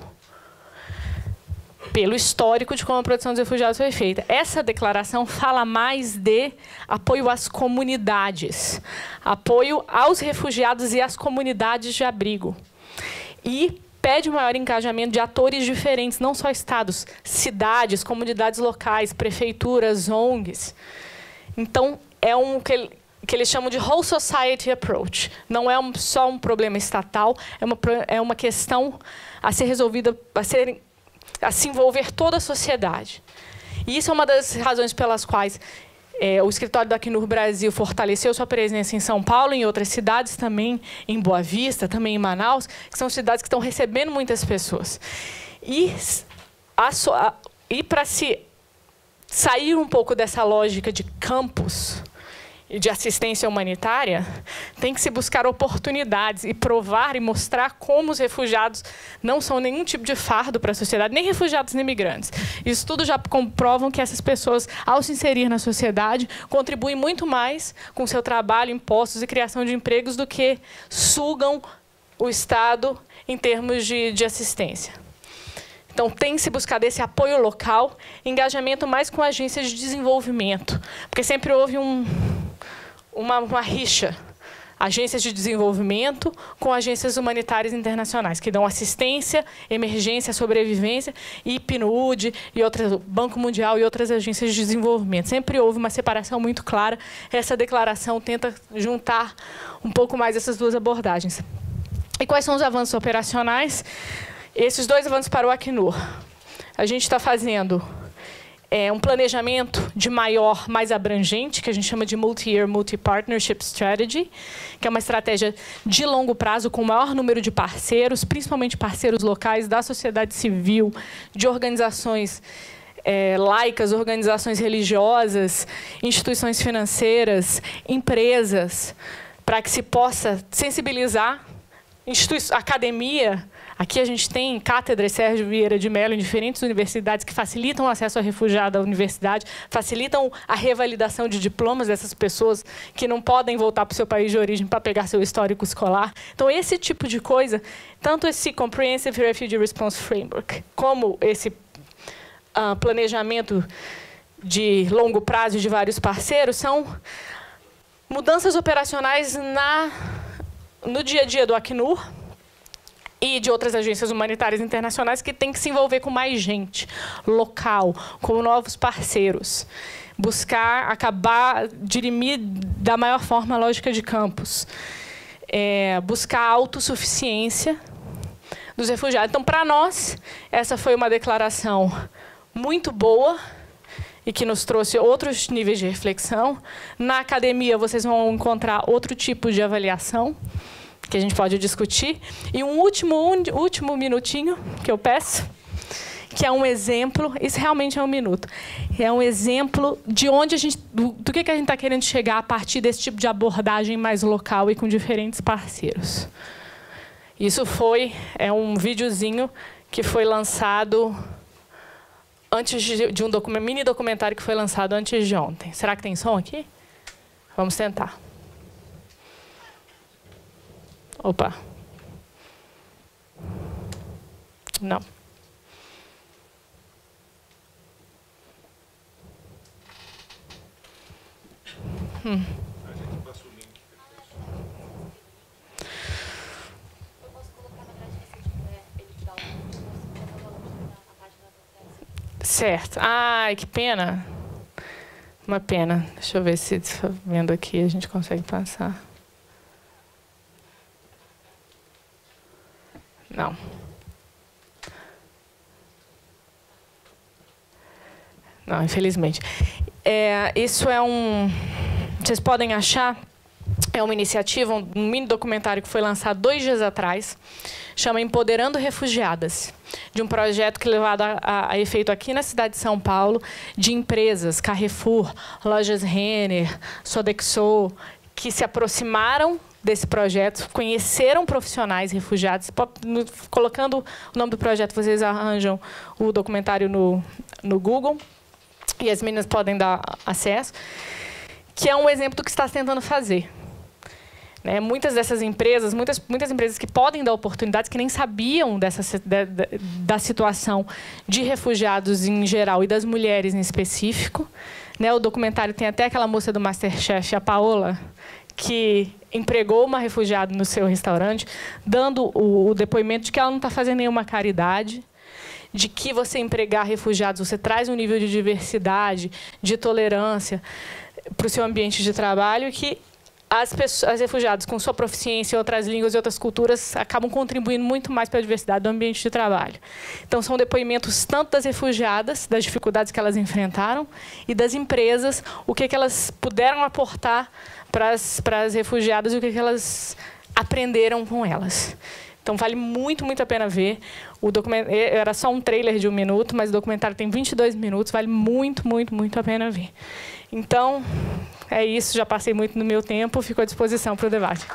pelo histórico de como a proteção dos refugiados foi feita. Essa declaração fala mais de apoio às comunidades, apoio aos refugiados e às comunidades de abrigo. E pede um maior engajamento de atores diferentes, não só estados, cidades, comunidades locais, prefeituras, ONGs. Então, é que eles chamam de whole society approach. Não é só um problema estatal, é uma questão a ser resolvida, a se envolver toda a sociedade. E isso é uma das razões pelas quais o escritório da Acnur Brasil fortaleceu sua presença em São Paulo, em outras cidades também, em Boa Vista, também em Manaus, que são cidades que estão recebendo muitas pessoas. E para se sair um pouco dessa lógica de campus e de assistência humanitária, tem que se buscar oportunidades e provar e mostrar como os refugiados não são nenhum tipo de fardo para a sociedade, nem refugiados nem imigrantes. Estudos já comprovam que essas pessoas, ao se inserir na sociedade, contribuem muito mais com seu trabalho, impostos e criação de empregos do que sugam o Estado em termos de assistência. Então, tem que se buscar esse apoio local, engajamento mais com agências de desenvolvimento, porque sempre houve uma rixa, agências de desenvolvimento com agências humanitárias internacionais, que dão assistência, emergência, sobrevivência, e PNUD, e Banco Mundial e outras agências de desenvolvimento. Sempre houve uma separação muito clara. Essa declaração tenta juntar um pouco mais essas duas abordagens. E quais são os avanços operacionais? Esses dois avanços para o Acnur. A gente está fazendo um planejamento mais abrangente, que a gente chama de Multi-Year, Multi-Partnership Strategy, que é uma estratégia de longo prazo com o maior número de parceiros, principalmente parceiros locais da sociedade civil, de organizações laicas, organizações religiosas, instituições financeiras, empresas, para que se possa sensibilizar academia. Aqui a gente tem cátedras Sérgio Vieira de Mello em diferentes universidades que facilitam o acesso a refugiado à universidade, facilitam a revalidação de diplomas dessas pessoas que não podem voltar para o seu país de origem para pegar seu histórico escolar. Então, esse tipo de coisa, tanto esse Comprehensive Refugee Response Framework, como esse planejamento de longo prazo de vários parceiros, são mudanças operacionais no dia a dia do Acnur, e de outras agências humanitárias internacionais que têm que se envolver com mais gente local, com novos parceiros. Buscar acabar, dirimir da maior forma a lógica de campos. Buscar a autossuficiência dos refugiados. Então, para nós, essa foi uma declaração muito boa e que nos trouxe outros níveis de reflexão. Na academia, vocês vão encontrar outro tipo de avaliação que a gente pode discutir. E um último minutinho que eu peço, que é um exemplo, isso realmente é um minuto, é um exemplo de onde do que a gente está querendo chegar a partir desse tipo de abordagem mais local e com diferentes parceiros. Isso é um videozinho que foi lançado antes de um mini documentário que foi lançado antes de ontem. Será que tem som aqui? Vamos tentar. Opa. Não. A gente passa o link. Eu posso colocar na grade se tiver ele dá na página do. Certo. Ai, que pena. Uma pena. Deixa eu ver se vendo aqui a gente consegue passar. Não. Não, infelizmente. Isso vocês podem achar, é uma iniciativa, um mini documentário que foi lançado 2 dias atrás, chama Empoderando Refugiadas, de um projeto que é levado a efeito aqui na cidade de São Paulo, de empresas, Carrefour, Lojas Renner, Sodexo, que se aproximaram desse projeto, conheceram profissionais refugiados. Colocando o nome do projeto, vocês arranjam o documentário no Google, e as meninas podem dar acesso, que é um exemplo do que está tentando fazer. Né? Muitas dessas empresas, muitas empresas que podem dar oportunidades, que nem sabiam da situação de refugiados em geral e das mulheres em específico. Né? O documentário tem até aquela moça do MasterChef, a Paola, que empregou uma refugiada no seu restaurante, dando o depoimento de que ela não está fazendo nenhuma caridade, de que você empregar refugiados, você traz um nível de diversidade, de tolerância para o seu ambiente de trabalho, e que as refugiadas, com sua proficiência em outras línguas e outras culturas, acabam contribuindo muito mais para a diversidade do ambiente de trabalho. Então, são depoimentos tanto das refugiadas, das dificuldades que elas enfrentaram, e das empresas, o que elas puderam aportar para as refugiadas e o que elas aprenderam com elas. Então, vale muito, muito a pena ver. O documentário era só um trailer de 1 minuto, mas o documentário tem 22 minutos, vale muito, muito, muito a pena ver. Então, é isso, já passei muito no meu tempo, fico à disposição para o debate.